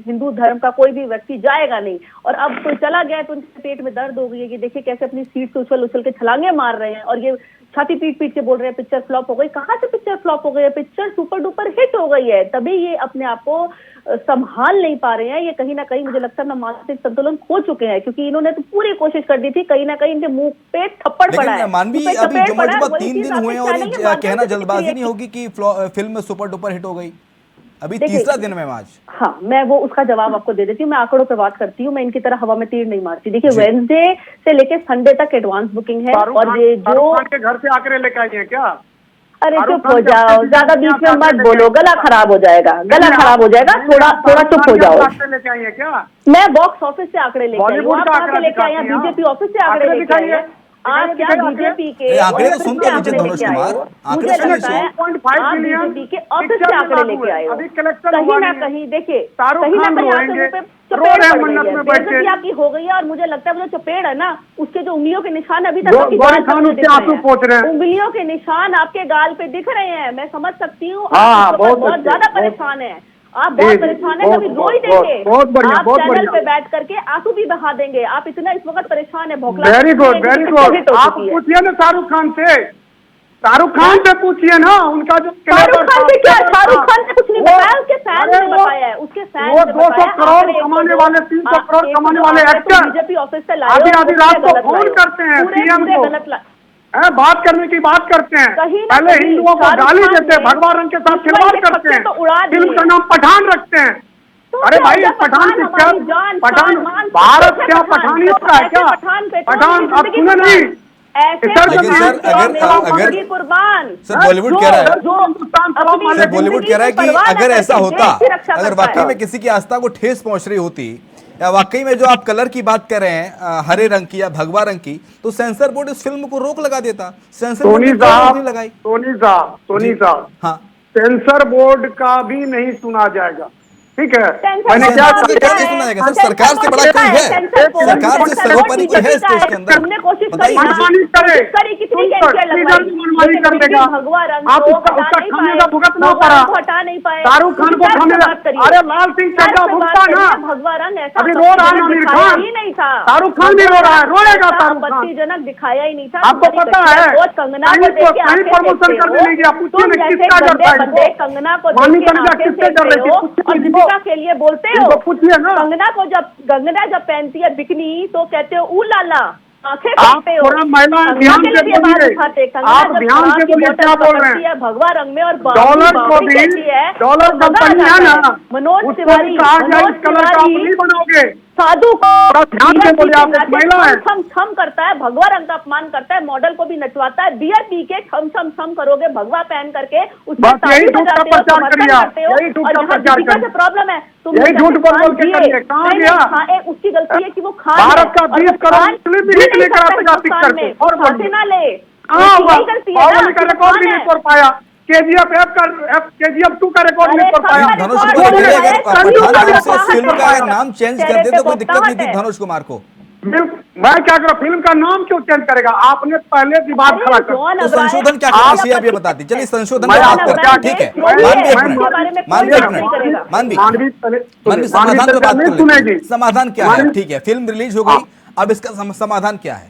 हिंदू धर्म का कोई भी व्यक्ति जाएगा नहीं। और अब कोई चला गया तो उनके पेट में दर्द हो गई है कि देखिए कैसे अपनी सीट से उछल उछल के छलांगे मार रहे हैं, और ये छाती पीट पीट के बोल रहे हैं पिक्चर फ्लॉप हो गई। कहाँ से पिक्चर फ्लॉप हो गई है? पिक्चर सुपर डुपर हिट हो गई है, तभी ये अपने आप को संभाल नहीं पा रहे हैं। ये कहीं ना कहीं मुझे लगता है ना मानसिक संतुलन खो चुके हैं, क्योंकि इन्होंने तो पूरी कोशिश कर दी थी, कहीं ना कहीं इनके मुंह पे थप्पड़ पड़ा है। मानवी, अभी जो 3 दिन हुए हैं, और ये कहना जल्दबाजी नहीं होगी कि फिल्म सुपर डुपर हिट हो गई? अभी तीसरा दिन में आज। हाँ, मैं वो उसका जवाब आपको दे देती हूँ। मैं आंकड़ों पे बात करती हूँ, मैं इनकी तरह हवा में तीर नहीं मारती। देखिए, वेडनेसडे से लेके संडे तक एडवांस बुकिंग है, और ये जो के घर से आंकड़े लेके आई है क्या? अरे चुप हो जाओ, ज्यादा बीच में मत बोलो, गला खराब हो जाएगा, गला खराब हो जाएगा। थोड़ा चुप हो जाओ। लेके आई है क्या? मैं बॉक्स ऑफिस से आंकड़े लेके आई हूँ। आप कहाँ से लेके आई हैं? बीजेपी ऑफिस से आंकड़े लेके आई है। आप क्या बीजेपी के आंकड़े तो सुनते हैं धनुष कुमार, मुझे लगता है आप बीजेपी के ऑफिस से आंकड़े लेके आए हो। कहीं ना कहीं देखिए, कहीं ना कहीं आपके मुंह पे चपेट पड़ गई है, बेइज्जती आपकी हो गई है। और मुझे लगता है वो जो चपेट है ना, उसके जो उंगलियों के निशान अभी तक उंगलियों के निशान आपके गाल पे दिख रहे हैं। मैं समझ सकती हूँ आप बहुत ज्यादा परेशान है, आप बहुत परेशान है, कभी रो ही देंगे। आप चैनल पे बैठ करके आंसू भी बहा देंगे। आप इतना इस वक्त परेशान है, भोखला। Very good, very good. आप पूछिए ना शाहरुख खान से, शाहरुख खान से पूछिए ना, उनका जो शाहरुख खान से क्या, शाहरुख खान ने कुछ नहीं बताया, उसके फैन ने बताया है, उसके फैन ने बताया। 200 करोड़ कमाने वाले, 300 करोड़ कमाने वाले एक्टर बीजेपी ऑफिस से लाए, आधी रात को फोन करते हैं पीएम को, बात करने की बात करते हैं। पहले हिंदुओं को गाली देते हैं, भगवा रंग के साथ खिलवाड़ करते हैं, फिल्म का नाम पठान रखते हैं। अरे भाई, पठान पिक्चर, पठान भारत क्या पठानियों का है क्या? पठान आप सुने नहीं? सर बॉलीवुड कह रहा है, सर बॉलीवुड कह रहा है कि अगर ऐसा होता, अगर वाकई में किसी की आस्था को ठेस पहुंच रही होती, या वाकई में जो आप कलर की बात कर रहे हैं हरे रंग की या भगवा रंग की, तो सेंसर बोर्ड इस फिल्म को रोक लगा देता। सेंसर बोर्ड नहीं लगाई। सोनी साहब, हाँ, सेंसर बोर्ड का भी नहीं सुना जाएगा, ठीक है? मैंने क्या सुना जाएगा सर? सरकार से बड़ा कोई है? सरकार से सर्वोपरि कोई है इस देश के अंदर? मनमानी करे, कर देगा। आप उसका खाने का भुगत ना पड़ा, शाहरुख खान को खाने का। अरे लाल सिंह चड्ढा भुगता ना, अभी रो रहा है आमिर खान, शाहरुख खान भी रो रहा है, रोएगा शाहरुख खान। आपत्तिजनक दिखाया ही नहीं था। आपको पता है कहीं प्रमोशन करने नहीं गया, पूछिए ना किसका डर था? कंगना को किससे डर रही थी? दीपिका के लिए बोलते हो, पूछिए ना। कंगना जब पहनती है बिकनी तो कहते हो ऊ लाला, आंखें आप थोड़ा महिला ध्यान से बोलिए, आप ध्यान से बोलिए क्या बोल रहे हैं? भगवा रंग में और डॉलर को भी, डॉलर कंपनी है ना, मनोज तिवारी कलर का आप नहीं बनाओगे। साधु ध्यान से बोलिए, आप एक महिला हैं। छम करता है, भगवा रंग का अपमान करता है, मॉडल को भी नचवाता है, बियर पी के छम करोगे भगवा पहन करके, उसमें बस यही झूठ का प्रचार करिए आप, यही झूठ का प्रचार करिए। प्रॉब्लम है, तुम यही झूठ बोल के करिए, कहाँ गया? उसकी गलती है कि वो खान भारत का 20 करोड़ मुस्लिम भी हिट नहीं करा सका पिक्चर में, और फांसी ना ले, कहाँ हुआ? गलती है बाहुबली का रिकॉर्ड भी नहीं तोड़ पाया, KGF 2 का रिकॉर्ड नहीं तोड़ पाया। धनुष कुमार जी, अगर पठान नाम से फिल्म का नाम चेंज कर दे तो कोई दिक्कत नहीं थी धनुष कुमार को। मैं क्या करूं, फिल्म का नाम क्यों चेंज करेगा? आपने पहले विवाद खड़ा कर, तो संशोधन क्या करना चाहिए आप ये बता दी। चलिए संशोधन की बात करते हैं, ठीक है। मानवी समाधान पे बात कर लेते हैं। समाधान क्या है? ठीक है, फिल्म रिलीज हो गई, अब इसका समाधान क्या है?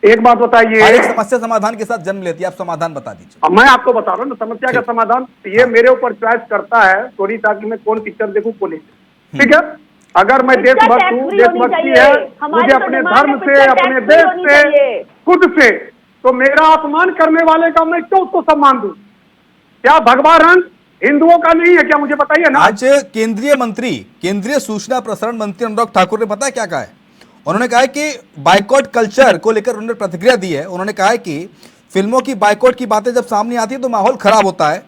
एक बात बताइए। हर एक समस्या समाधान के साथ जन्म लेती है, आप समाधान बता दीजिए। अब मैं आपको बता रहा हूँ ना समस्या का समाधान, ये मेरे ऊपर चॉइस करता है थोड़ी सा कि मैं कौन पिक्चर देखूं कौन नहीं। ठीक है, अगर मैं देशभक्त हूँ, देशभक्ति है मुझे अपने धर्म से, अपने देश से, खुद से, तो मेरा अपमान करने वाले का मैं क्यों उसको सम्मान दूं? क्या भगवा रंग हिंदुओं का नहीं है क्या? मुझे बताइए ना। आज केंद्रीय मंत्री, केंद्रीय सूचना प्रसारण मंत्री अनुराग ठाकुर ने पता है क्या कहा है? उन्होंने कहा है कि बाइकॉट कल्चर को लेकर उन्होंने प्रतिक्रिया दी है। उन्होंने कहा है कि फिल्मों की बाइकॉट की बातें जब सामने आती है तो माहौल खराब होता है।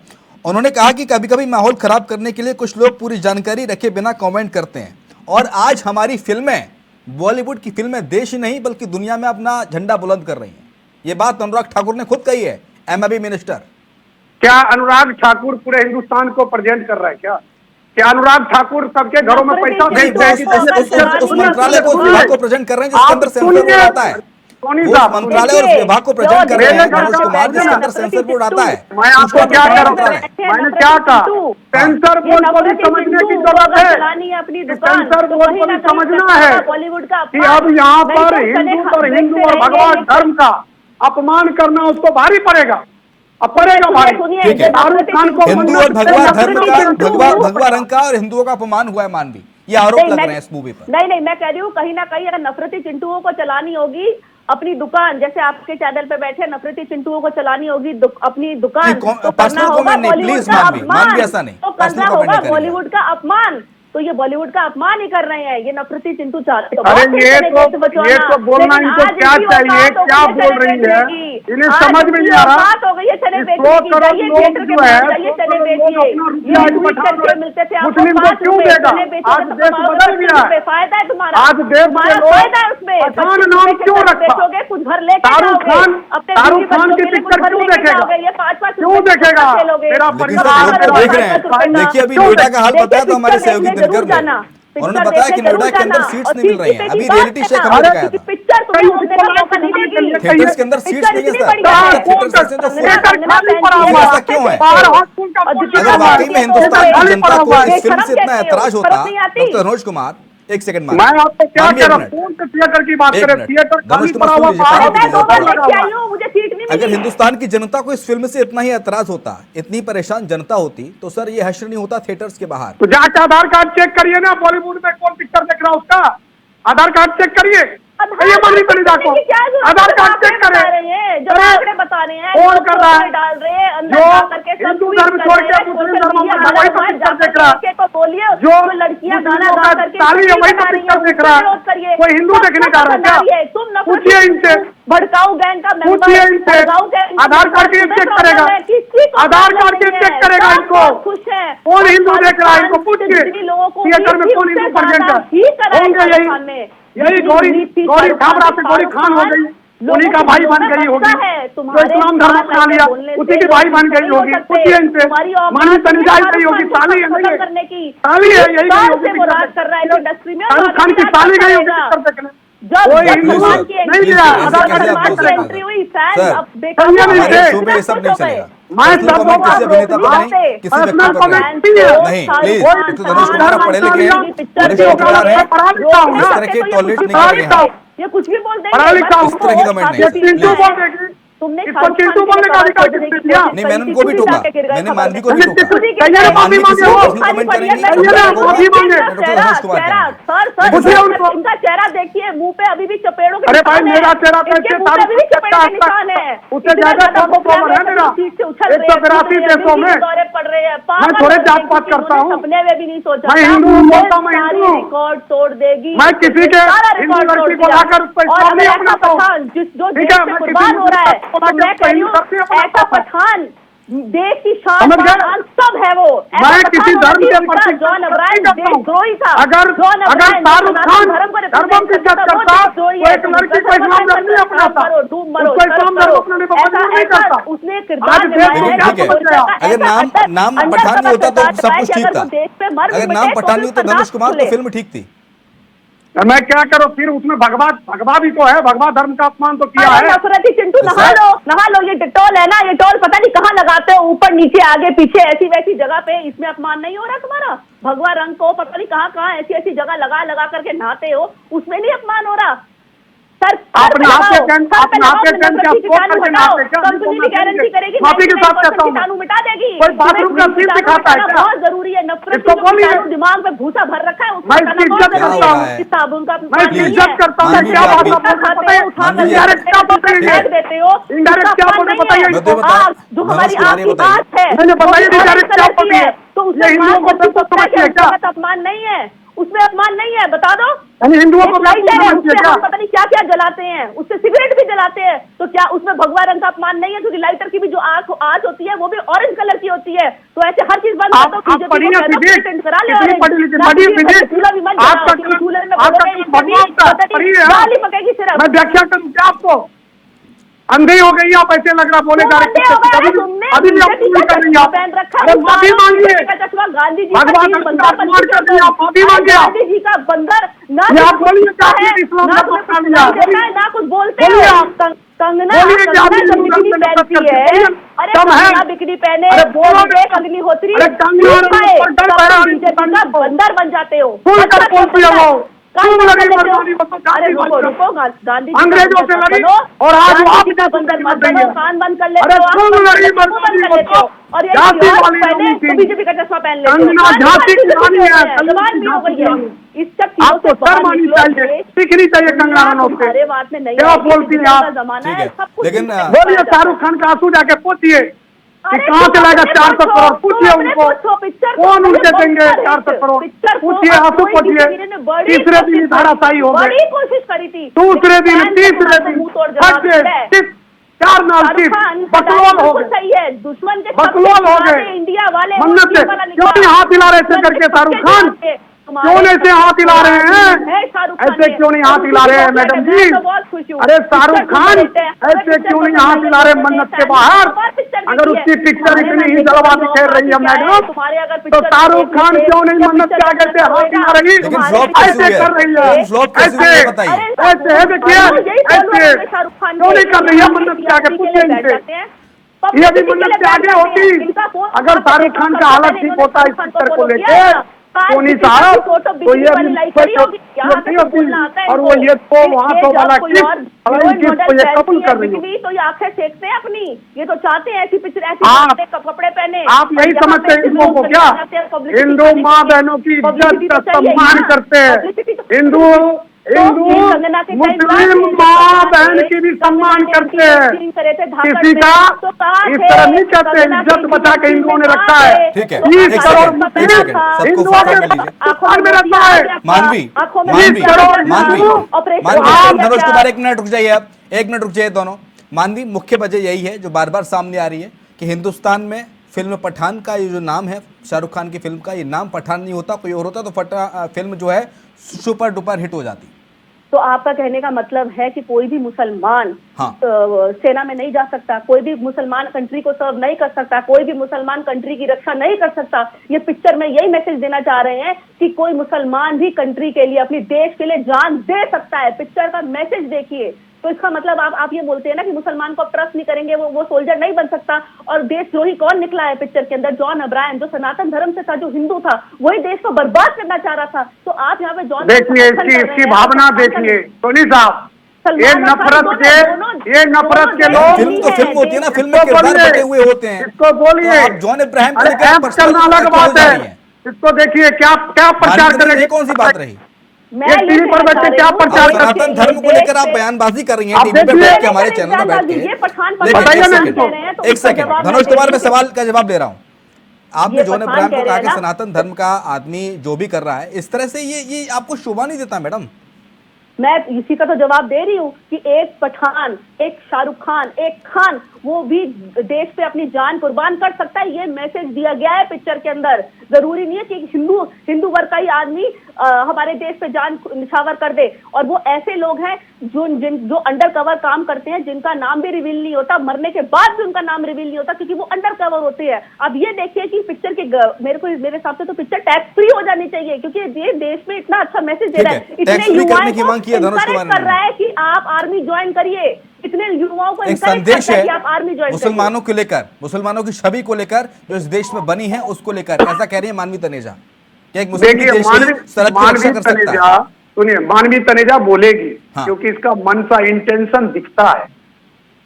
उन्होंने कहा कि कभी कभी माहौल खराब करने के लिए कुछ लोग पूरी जानकारी रखे बिना कमेंट करते हैं, और आज हमारी फिल्में, बॉलीवुड की फिल्में देश ही नहीं बल्कि दुनिया में अपना झंडा बुलंद कर रही हैं। ये बात अनुराग ठाकुर ने खुद कही है, MAB मिनिस्टर। क्या अनुराग ठाकुर पूरे हिंदुस्तान को प्रेजेंट कर रहा है क्या अनुराग ठाकुर सबके घरों में पैसा भेज रहे हैं? उस मंत्रालय को, उस विभाग को प्रेजेंट कर रहे हैं जिसके अंदर सेंसर बोर्ड आता है। उस मंत्रालय और उस विभाग को प्रेजेंट कर रहे हैं धनुष कुमार, जिसके अंदर सेंसर बोर्ड आता है। मैं आपको क्या कर रहा हूँ, मैंने क्या कहा, सेंसर बोर्ड को भी समझने की जरूरत है। सेंसर बोर्ड को भी समझना है कि अब यहाँ पर हिंदू और भगवान धर्म का अपमान करना उसको भारी पड़ेगा, अब पड़ेगा भाई। ठीक है, शाहरुख खान को हिंदू और भगवा धर्म का, भगवा रंग का और हिंदुओं का अपमान हुआ है मानवी, ये आरोप लग रहे हैं इस मूवी पर। नहीं, मैं कह रही हूँ कहीं ना कहीं अगर नफरती चिंटुओं को चलानी होगी अपनी दुकान, जैसे आपके चैनल पे बैठे नफरती चिंटुओं को चलानी होगी अपनी दुकान, तो करना होगा बॉलीवुड का अपमान, तो करना होगा बॉलीवुड का अपमान। तो ये बॉलीवुड का अपमान ही कर रहे हैं, ये नफरती चिंटू चाहते हैं। अरे ये तो बोलना इनको क्या चाहिए, क्या बोल रही है, इन्हें समझ में नहीं आ रहा। बात हो गई है चने बेचने की, जाइए थिएटर के पास जाइए, चने बेचिए, करके मिलते थे आपको मुस्लिम को क्यों देगा? आज देश बदल गया है, फायदा है तुम्हारा, आज देश में फायदा है उसमें। पठान नाम क्यों रखा? कुछ घर लेके शाहरुख खान की पिक्चर क्यों देखेगा? क्यों देखेगा? मेरा परिवार देख रहे हैं। देखिए अभी नोएडा का हाल बताया तो हमारे सहयोगी दिनकर ने, उन्होंने बताया कि नोएडा के अंदर सीट्स नहीं मिल रही हैं। अभी रियलिटी चेक हमने दिखाया था, थिएटर्स के अंदर सीट्स नहीं है सर। ऐसा क्यों है? अगर वाकई में हिंदुस्तान की जनता को इस फिल्म से इतना ऐतराज होता, डॉक्टर धनुष कुमार, एक सेकंड मैं आपको क्या कह रहा हूँ, थिएटर की बात करें, थिएटर खाली पड़ा हुआ, अगर हिंदुस्तान की जनता को इस फिल्म से इतना ही ऐतराज होता, इतनी परेशान जनता होती, तो सर ये हश्र नहीं होता थिएटर्स के बाहर। तो जाके आधार कार्ड चेक करिए ना, बॉलीवुड में कौन पिक्चर देख रहा है उसका आधार कार्ड चेक करिए। ये मंत्री कलिदा को आधार कार्ड चेक करें, जो आंकड़े बता रहे हैं, कौन कर रहा है, डाल रहे हैं, जो हिंदू धर्म छोड़ के मुस्लिम धर्म में वही तो पिक्चर देख रहा है, तो बोलिए जो लड़कियां गाना गा करके ताली है वही तो पिक्चर देख रहा है। कोई हिंदू देखने जा रहा है क्या? पूछिए इनसे, भड़काऊ गैंग का पूछिए इनसे, आधार कार्ड के चेक करेगा, आधार कार्ड के चेक करेगा इनको, खुश है कौन हिंदू देख रहा है इनको पूछिए, थिएटर में कौन हिंदू प्रेजेंट होंगे? यही गौरी खाबरा से गौरी खान हो गई, उन्हीं का भाई बन गई होगी, तो इस्लाम धर्म अपना लिया, उसी की भाई बन गई होगी। पूछिए इनसे, मानी तनिजाई गई होगी, ताली है नहीं, ताली है यही गई होगी, शाहरुख खान की ताली गई होगी पिक्चर देखने। कोई हिंदू नहीं लिया आधार कार्ड एंट्री हुई, ये सब नहीं चलेगा। मैं सब लोग किसी अभिनेता पर नहीं, किसी व्यक्ति पर नहीं, प्लीज। तो धनुष कुमार पढ़े लिखे हैं, इस तरह के टॉयलेट नहीं करेंगे। ये कुछ भी बोल देंगे, पढ़ा लिखा इस तरह की कमेंट नहीं। चिंटू बोल देगी तुमने इसको चिंटू बोलने का अधिकार किसने दिया? नहीं, मैंने उनको भी टोका, मैंने मानवी को भी टोका। कहिए माफी मांगे हो, कमेंट करेंगे, माफी मांगे। इनका चेहरा देखिए, मुंह पे अभी भी चपेड़ों के अरे भाई निशान मेरा है। चेहरा इनके कैसे मुंह पे अभी भी चपेड़ों के निशान है। उससे ज्यादा फॉलोवर है मेरा, 183 देशों में। दौरे पड़ रहे हैं, मैं थोड़े जात पात करता हूँ, सपने में भी नहीं सोचा। मैं हिंदू हूँ, बोलता मैं हिंदू हूँ। रिकॉर्ड तोड़ देगी, मैं किसी के हिंदू लड़की को लाकर उस पर इस्लाम नहीं अपनाता हूँ। जो ठीक देश है, से मैं कुर्बान किसी हो रहा है, को तो लाकर मैं कह रही हूँ हिंदू धरती अपनाता ऐसा हूँ। पठान देश की शान समझ गए? शान सब है वो। ऐसा मैं पठान किसी होना धर्म के चाहिए था। प्रति जॉन अब्राहम देशद्रोही था। अगर जॉन अब्राहम शाहरुख खान धर्म को धर्मों की इज्जत करता तो एक लड़की को इस्लाम धर्म नहीं अपनाता, उसको इस्लाम धर्म अपनाने को मजबूर नहीं करता। उसने आज किरदार देश निभाया को है। क्या ठीक है, समझ गया? अगर नाम पठान नहीं होता तो सब कुछ ठीक था, अगर नाम पठान नहीं होता धनुष कुमार तो फिल्म ठीक थी। मैं क्या करूं फिर, उसमें भगवा भी तो है, भगवा धर्म का अपमान तो किया अरे है। नफरती चिंटू, नहा लो, ये डिटॉल है ना, ये टॉल पता नहीं कहाँ लगाते हो, ऊपर नीचे आगे पीछे ऐसी वैसी जगह पे। इसमें अपमान नहीं हो रहा तुम्हारा? भगवा रंग को पता नहीं कहाँ ऐसी ऐसी जगह लगा करके नहाते हो, उसमें नहीं अपमान हो रहा? सर आप नहाते क्या कंपनी की गारंटी करेगी, माफी के साथ कहता हूँ, कीटाणु मिटा देगी। कोई बाथरूम का सील दिखाता है क्या? बहुत जरूरी है, नफरत इसको बोलिए। दिमाग में भूसा भर रखा है, मैं इसकी इज्जत करता हूँ, साबुन का मैं इसकी इज्जत करता हूँ। क्या बात आप पता है, इनडायरेक्ट क्या बताइए, देते हो, इनडायरेक्ट क्या बोले बताइए। जो हमारी आपकी बात है मैंने बताइए इनडायरेक्ट क्या बताइए, तो ये हिंदुओं को सब समझिए क्या? अपमान नहीं है, उसमें अपमान नहीं है, बता दो। यानी हिंदुओं को उससे हम पता नहीं क्या क्या जलाते हैं, उससे सिगरेट भी जलाते हैं, तो क्या उसमें भगवा रंग का अपमान नहीं है? क्योंकि लाइटर की भी जो आग होती है वो भी ऑरेंज कलर की होती है। तो ऐसे हर चीज बंद आप पढ़िए फिजिक्स, गाली पकेगी सिर्फ। मैं व्याख्या करूँ क्या आपको? अंधे हो गई आप, ऐसे लग रहा बोले जा रहे अभी भी आप पूरी कर रही हैं। अरे माफी मांगिए, गांधी जी भगवान का अपमान कर दिया, आप माफी मांगिए। गांधी जी का बंदर ना आप बोलिए क्या आपने इस्लाम का अपना लिया, ना कुछ बोलते बोलिए हैं। आप। कंगना बोलिए कि आप बिकनी पहनती है, अरे कंगना बिकनी पहने, अरे बोलो ना। अग्निहोत्री अरे कंगना बीजेपी का बंदर बन जाते हो। फूल कर बोलती है वो, क्यों लड़ी मर्दानी बतो अरे रुको, गांधी जी अंग्रेजों से लड़ी और आज आप का बंदर मत बनो, कान बंद कर लेते अरे हो, क्यों लड़ी मर्दानी बतो, और ये झांसी वाली पहले थी। तो बीजेपी का चश्मा पहन लेते हो। कंगना झांसी की रानी है, जवान भी हो गई है। इस सब आपको चीजों से बाहर शर्म आनी निकलो, चाहिए, सीखनी चाहिए कंगना रनौत से। अरे बात में नहीं क्या बोलती हैं आप? जमाना ठीक है, है, सब कुछ लेकिन बोलिए शाहरुख खान का आंसू जाके पूछिए कि कहाँ से लाएगा 400 करोड़, पूछिए उनको कौन उनके देंगे 400 करोड़, पूछिए आंसू पूछिए। तीसरे दिन धाराशाही हो गए, बड़ी कोशिश करी थी, दूसरे दिन तीसरे दिन चार नाल बकलोल हो गए, सही है, दुश्मन के बकलोल हो गए इंडिया वाले मन्नत से। क्यों नहीं हाथ हिला रहे ऐसे करके शाहरुख खान, क्यों ऐसे हाथ हिला रहे हैं, ऐसे क्यों नहीं हाथ हिला रहे हैं मैडम जी? अरे शाहरुख खान ऐसे क्यों नहीं हाथ हिला रहे मन्नत के बाहर? अगर उसकी पिक्चर इतनी ही जलवा दिखेर रही है मैडम, तो शाहरुख खान क्यों नहीं मन्नत के आगे से हाथ हिला रही? ऐसे कर रही है, ऐसे है देखिए, ऐसे क्यों नहीं कर रही है मन्नत के आगे? पूछिए इनसे, ये भी मन्नत के आगे होती अगर शाहरुख खान का हालत ठीक होता इस पिक्चर को लेकर सोनी साहब, तो ये नहीं होती। और वो ये तो वहाँ तो वाला ये कबूल कर रही हो, तो ये आंखें सेकते हैं अपनी, ये तो चाहते हैं ऐसी पिक्चर, ऐसे कपड़े पहने। आप यही समझते हैं हिंदुओं को क्या? हिंदू माँ बहनों की इज्जत का सम्मान करते हैं, हिंदू मुस्लिम माँ बहन की भी सम्मान करते हैं, किसी का इस तरह नहीं करते, इज्जत बचा के हिंदुओं ने रखा है। ठीक है, 20 करोड़ हिंदुओं के में रखा है। मानवी धनुष कुमार, एक मिनट रुक जाइए आप, एक मिनट रुक जाइए दोनों। मानवी, मुख्य वजह यही है जो बार बार सामने आ रही है कि हिंदुस्तान में फिल्म पठान का ये जो नाम है, शाहरुख खान की फिल्म का ये नाम पठान नहीं होता, कोई और होता तो फिल्म जो है सुपर डुपर हिट हो जाती। तो आपका कहने का मतलब है कि कोई भी मुसलमान सेना में नहीं जा सकता, कोई भी मुसलमान कंट्री को सर्व नहीं कर सकता, कोई भी मुसलमान कंट्री की रक्षा नहीं कर सकता? ये पिक्चर में यही मैसेज देना चाह रहे हैं कि कोई मुसलमान भी कंट्री के लिए, अपनी देश के लिए जान दे सकता है। पिक्चर का मैसेज देखिए। तो इसका मतलब आप ये बोलते हैं ना कि मुसलमान को ट्रस्ट नहीं करेंगे, वो सोल्जर नहीं बन सकता। और देशद्रोही कौन निकला है पिक्चर के अंदर? जॉन अब्राहम, जो सनातन धर्म से था, जो हिंदू था, वही देश को बर्बाद करना चाह रहा था। तो आप यहाँ पे जॉन, देखिए इसकी भावना देखिए सोनी साहब, ये नफरत ये नफरत के लोग, फिल्म तो फिल्म होती है ना, फिल्म में इसको किरदार बोलिए, बटे हुए होते हैं। इसको बोलिए। तो आप जॉन इब्राहिम को अरे लेकर ऐप पर्सनल चलना अलग क्यों बात जा है, रही हैं? इसको देखिए क्या क्या प्रचार माननीय करेंगे, ये कौन सी बात रही? मैं ये ये टीवी पर कहना बैठ के चाह क्या रही हूँ, प्रचार और करते सनातन धर्म को लेकर आप बयानबाजी कर रही हैं आप टीवी पे देखिए, बैठ के, हमारे चैनल में बैठ के। ये पठान लेकिन पठान एक बताइए सेकंड, कह रहे हैं, तो एक उसका सेकंड, जवाब धनुष मैं कुमार, दे मैं रही हूँ। सवाल का जवाब दे रहा हूँ। आपने ये जॉन पठान इब्राहिम को कह रहे कहा हैं कि ना। सनातन धर्म का आदमी जो भी कर रहा है इस तरह से, ये आपको शोभा नहीं देता मैडम? मैं इसी का तो जवाब दे रही हूँ कि एक पठान, एक शाहरुख खान, एक खान, वो भी देश पे अपनी जान कुर्बान कर सकता है। ये मैसेज दिया गया है पिक्चर के अंदर। जरूरी नहीं है कि हिंदू वर्ग का ही आदमी हमारे देश पे जान निछावर कर दे। और वो ऐसे लोग हैं जो अंडर कवर काम करते हैं, जिनका नाम भी रिवील नहीं होता, मरने के बाद भी उनका नाम रिवील नहीं होता, क्योंकि वो अंडर कवर होते हैं। अब ये देखिए कि पिक्चर के मेरे हिसाब से तो पिक्चर टैक्स फ्री हो जानी चाहिए, क्योंकि ये देश में इतना अच्छा मैसेज दे रहा है, ठीक है, टैक्स फ्री करने की मांग की है धनुष कुमार कर ने। रहा है कि आप आर्मी ज्वाइन करिए। इतने युवाओं को एक encourage संदेश करता है कि आप आर्मी ज्वाइन करिए। मुसलमानों को लेकर, मुसलमानों की छवि को लेकर जो इस देश में बनी है उसको लेकर, ऐसा कह रही है मानवी तनेजा कि एक मुस्लिम देखिए देश ही सरहद की रक्षा कर सकता है। तनेजा, सुनिए, मानवी तनेजा बोलेगी, हाँ। क्योंकि इसका मन सा इंटेंशन दिखता है,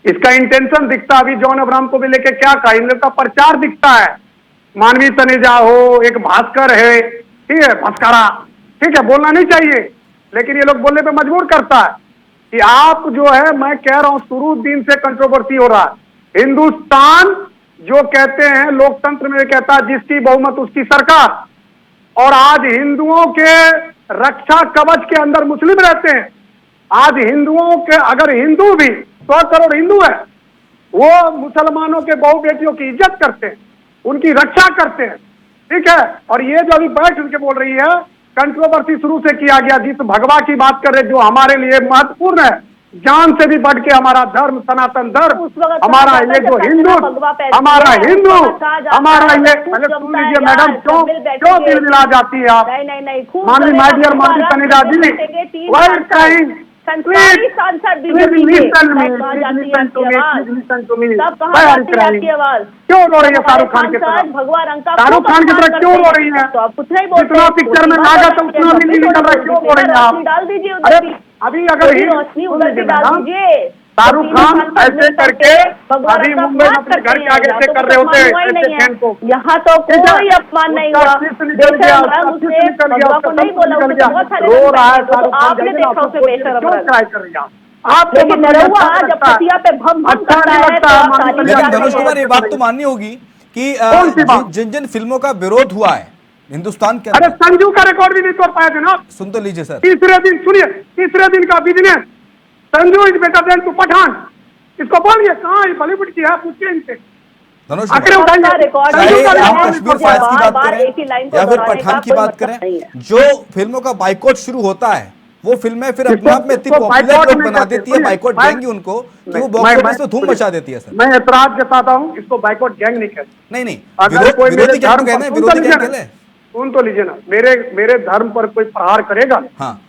इसका इंटेंशन दिखता है। अभी जॉन अब्राहम को भी लेके क्या कहा, इन लोग का प्रचार दिखता है। मानवी तनेजा हो, एक भास्कर है, ठीक है, भास्करा, ठीक है, बोलना नहीं चाहिए, लेकिन ये लोग बोलने पे मजबूर करता है कि आप जो है, मैं कह रहा हूं शुरू दिन से कंट्रोवर्सी हो रहा है। हिंदुस्तान जो कहते हैं लोकतंत्र में कहता है जिसकी बहुमत उसकी सरकार, और आज हिंदुओं के रक्षा कवच के अंदर मुस्लिम रहते हैं। आज हिंदुओं के, अगर हिंदू भी 100 करोड़ हिंदू है, वो मुसलमानों के बहु बेटियों की इज्जत करते हैं, उनकी रक्षा करते हैं, ठीक है। और ये जो अभी बैठ के बोल रही है, कंट्रोवर्सी शुरू से किया गया, जिस भगवा की बात कर रहे, जो हमारे लिए महत्वपूर्ण है, जान से भी बढ़ के हमारा धर्म, सनातन धर्म, हमारा ये जो हिंदू, हमारा हिंदू, हमारा ये, पहले सुन लीजिए मैडम, क्यों दिल मिला जाती है आप? नहीं, मानवी, माय डियर मानवी तनेजा जी, वेल टाइम, संसारी सांसद बीजेपी के कहा जाती है आपकी आवाज। क्यों रो रही है शाहरुख खान की तरफ? भगवा रंग का शाहरुख खान की तरफ क्यों रो रही है? तो आप कुछ नहीं बोलते, जितना पिक्चर में लागत है उतना भी नहीं निकल रहा, क्यों रो रही है आप? डाल दीजिए अरे उधर भी, अभी अगर रोशनी उधर भी डाल दीजिए। शाहरुख खान ऐसे करके अभी मुंबई में अपने घर के आगे से कर रहे होते हैं को, यहाँ तो कोई अपमान नहीं हुआ। बेशरम उसने भगवा को नहीं बोला, उसने बहुत सारे रो रहा है तो शाहरुख खान, आपने देखा उसे बेशरम रंग। ट्राई कर रही है आप? लेकिन नरहुआ जब पतिया पे भम भम अच्छा करता नहीं है लगता तो है, आप मानवी ताली लेकिन बजाते धनुष हैं। कुमार, ये बात तो माननी होगी कि कौन सी बात? जिन फिल्मों का विरोध हुआ है हिंदुस्तान के अरे अंदर, संजू का रिकॉर्ड भी नहीं तोड़ पाए थे ना। सुन तो लीजिए सर। तीसरे दिन सुनिए, तीसरे दिन का business, Sanju is better than to Pathan, इसको बोलिए कहाँ बॉलीवुड की है, पूछिए इनसे। धनुष आखिर कुमार, उठाइए, रिकॉर्ड चाहे संजू का हम रिकॉर्ड कश्मीर फाइल्स की बात बार एक ही करें लाइन को या फिर दोहराने पठान का की कोई बात मतलब नहीं करें, है। जो फिल्मों का बाइकआउट शुरू होता है वो फिल्में फिर अपने आप में इतनी इसको पॉपुलर बाइकआउट लोग नहीं बना करते। देती है, बाइकआउट मैं- गैंग उनको कि वो मैं- बॉक्स मैं- ऑफिस में धूम मचा देती है सर। मैं ऐतराज जताता हूँ, इसको बाइकआउट गैंग नहीं कहते। नहीं अगर कोई मेरे विरोधी गैंग धर्म तो कहते हैं, पर- विरोधी सुन तो गैंग लीजिए कहते ना, हैं। सुन तो लीजिए ना, मेरे धर्म पर कोई प्रहार करेगा, हाँ,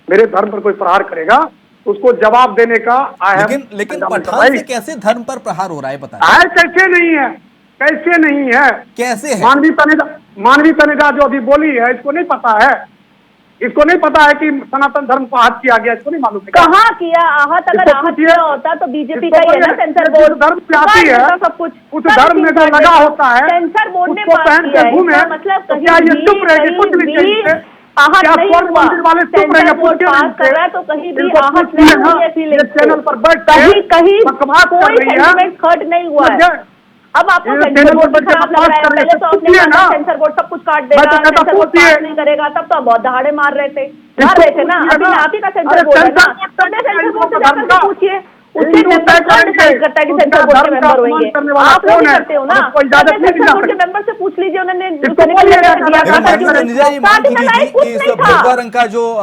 मेरे धर्म पर कोई प्रहार करेगा, उसको जवाब देने का लेकिन पठान से कैसे धर्म पर प्रहार हो रहा है पता है? कैसे नहीं है, कैसे नहीं है, कैसे है? मानवी तनेजा जो अभी बोली है, इसको नहीं पता है, इसको नहीं पता है कि सनातन धर्म को आहत किया गया, इसको नहीं मालूम है। कहाँ किया आहत? अगर इसको आहत पूछिए, किया होता तो बीजेपी इसको का ही है ना बोलिए, सेंसर जिस बोर्ड। धर्म से आती है, सब कुछ उस धर्म में जो लगा होता है, सेंसर बोर्ड ने उसको पास पहन किया के है। घूमे, इसका मतलब तो कहीं क्या ये भी चुप रहेंगे? कुछ कहीं नहीं भी कहेंगे। आहत क्या नहीं स्वर्ण हुआ। मंदिर वाले चुप सेंसर रहेंगे? बोर्ड पूछिए पास इनसे। कर रहा है तो कहीं भी इनको आहत पूछिए नहीं ना, हुई है फीलिंग ये चैनल पर बैठ के कहीं बकवास कर कोई रही है। सेंटिमेंट हर्ट नहीं हुआ है। समझे? अब आपको ये सेंसर चैनल बोर्ड पर भी खराब लग बकवास रहा है। कर रही है, पहले तो आपने पूछिए कहा ना। सेंसर बोर्ड सब कुछ काट मैं देगा, तो कहता सेंसर बोर्ड पूछिए। पास नहीं करेगा, तब तो बहुत दहाड़े मार रहे थे ना। पूछिए अभी ना। आप ही का अरे सेंसर बोर्ड है ना, सेंसर बोर्ड तो अपने सेंसर बोर्ड से धर्म जाकर का। के पूछिए, उसके हिंदू मेंबर तय कौन डिसाइड करेंगे, करता है कि उसका सेंसर बोर्ड के धर्म का मेंबर अपमान होंगे? करने वाला आप लोग कौन ही है? करते हो ना। उसको इजाजत नहीं सेंसर दिला बोर्ड के सकते। मेंबर से पूछ लीजिए, उन्होंने इसको बोलिए क्या दिया करना था है? क्यों नहीं? तनुजा ये मांग की स्टार्टिंग में थी लाइफ कुछ कि इस नहीं भगवा था। रंग का जो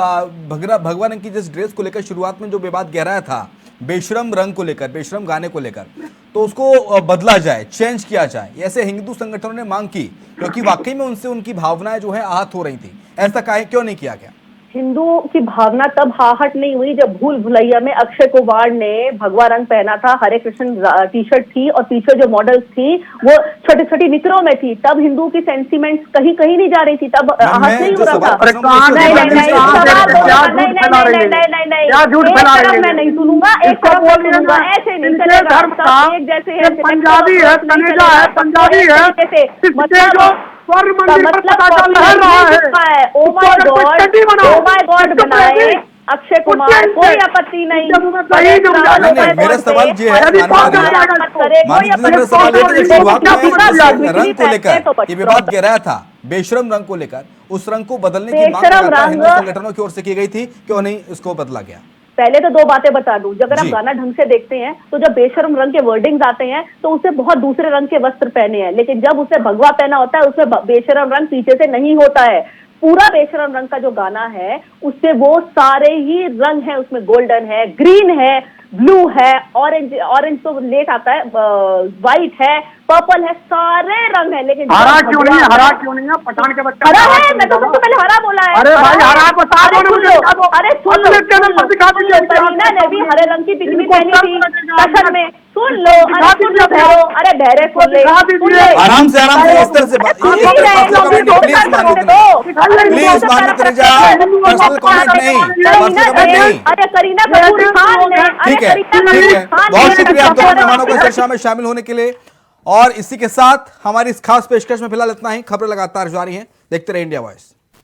भगवा रंग की जिस ड्रेस को लेकर शुरुआत में जो विवाद गहराया था, बेशरम रंग को लेकर, बेशरम गाने को लेकर, तो उसको बदला जाए, चेंज किया जाए, ऐसे हिंदू संगठनों ने मांग की, क्योंकि वाकई में उनसे उनकी भावनाएं जो है आहत हो रही थी। ऐसा काहे क्यों नहीं किया गया? हिंदुओं की भावना तब हाहट नहीं हुई जब भूल भुलैया में अक्षय कुमार ने भगवा रंग पहना था, हरे कृष्ण टी शर्ट थी और पीछे जो मॉडल्स थी वो छोटी छोटी निकरों में थी। तब हिंदुओं की सेंटिमेंट्स कहीं कहीं नहीं जा रही थी, तब आहत नहीं हो रहा था। मैं नहीं सुनूंगा, एक तरफ मैं सुनूंगा, ऐसे नहीं चलेगा। सब एक जैसे है, पंजाबी है, तनेजा है, पंजाबी है, मतलब स्वर्ण मंदिर पर पताका लहर रहा है। ओ माय गॉड बनाए अक्षय कुमार, कोई आपत्ति नहीं। मेरा सवाल ये है, मेरा सवाल ये कि शुरुआत में रंग को लेकर ये विवाद गहराया था, बेशरम रंग को लेकर, उस रंग को बदलने की मांग हिंदू संगठनों की ओर से की गई थी, क्यों नहीं इसको बदला गया? पहले तो दो बातें बता दूं, अगर आप गाना ढंग से देखते हैं तो जब बेशरम रंग के वर्डिंग्स आते हैं तो उसे बहुत दूसरे रंग के वस्त्र पहने हैं, लेकिन जब उसे भगवा पहना होता है उसमें बेशरम रंग पीछे से नहीं होता है। पूरा बेशरम रंग का जो गाना है उससे वो सारे ही रंग है, उसमें गोल्डन है, ग्रीन है, ब्लू है, ऑरेंज तो लेट आता है, व्हाइट है, पर्पल है, सारे रंग है। लेकिन हरा क्यों नहीं है? हरा क्यों नहीं है? पठान के बच्चे हरा है, मैं तो सबसे पहले हरा बोला है। अरे भाई हरा को साथ अरे सुन लो, करीना ने भी हरे रंग की पिकनी पहनी थी दशहरा में, सुन लो। अरे बहरे सुन ले, आराम से इस तरह से प्लीज माननीय तनुजा, पर्सनल कमेंट नहीं। अरे करीना कपूर खान ने, ठीक है, बहुत शुक्रिया आप दोनों मेहमानों को चर्चा में शामिल होने के लिए। और इसी के साथ हमारी इस खास पेशकश में फिलहाल इतना ही। खबरें लगातार जारी हैं, देखते रहिए इंडिया वॉइस।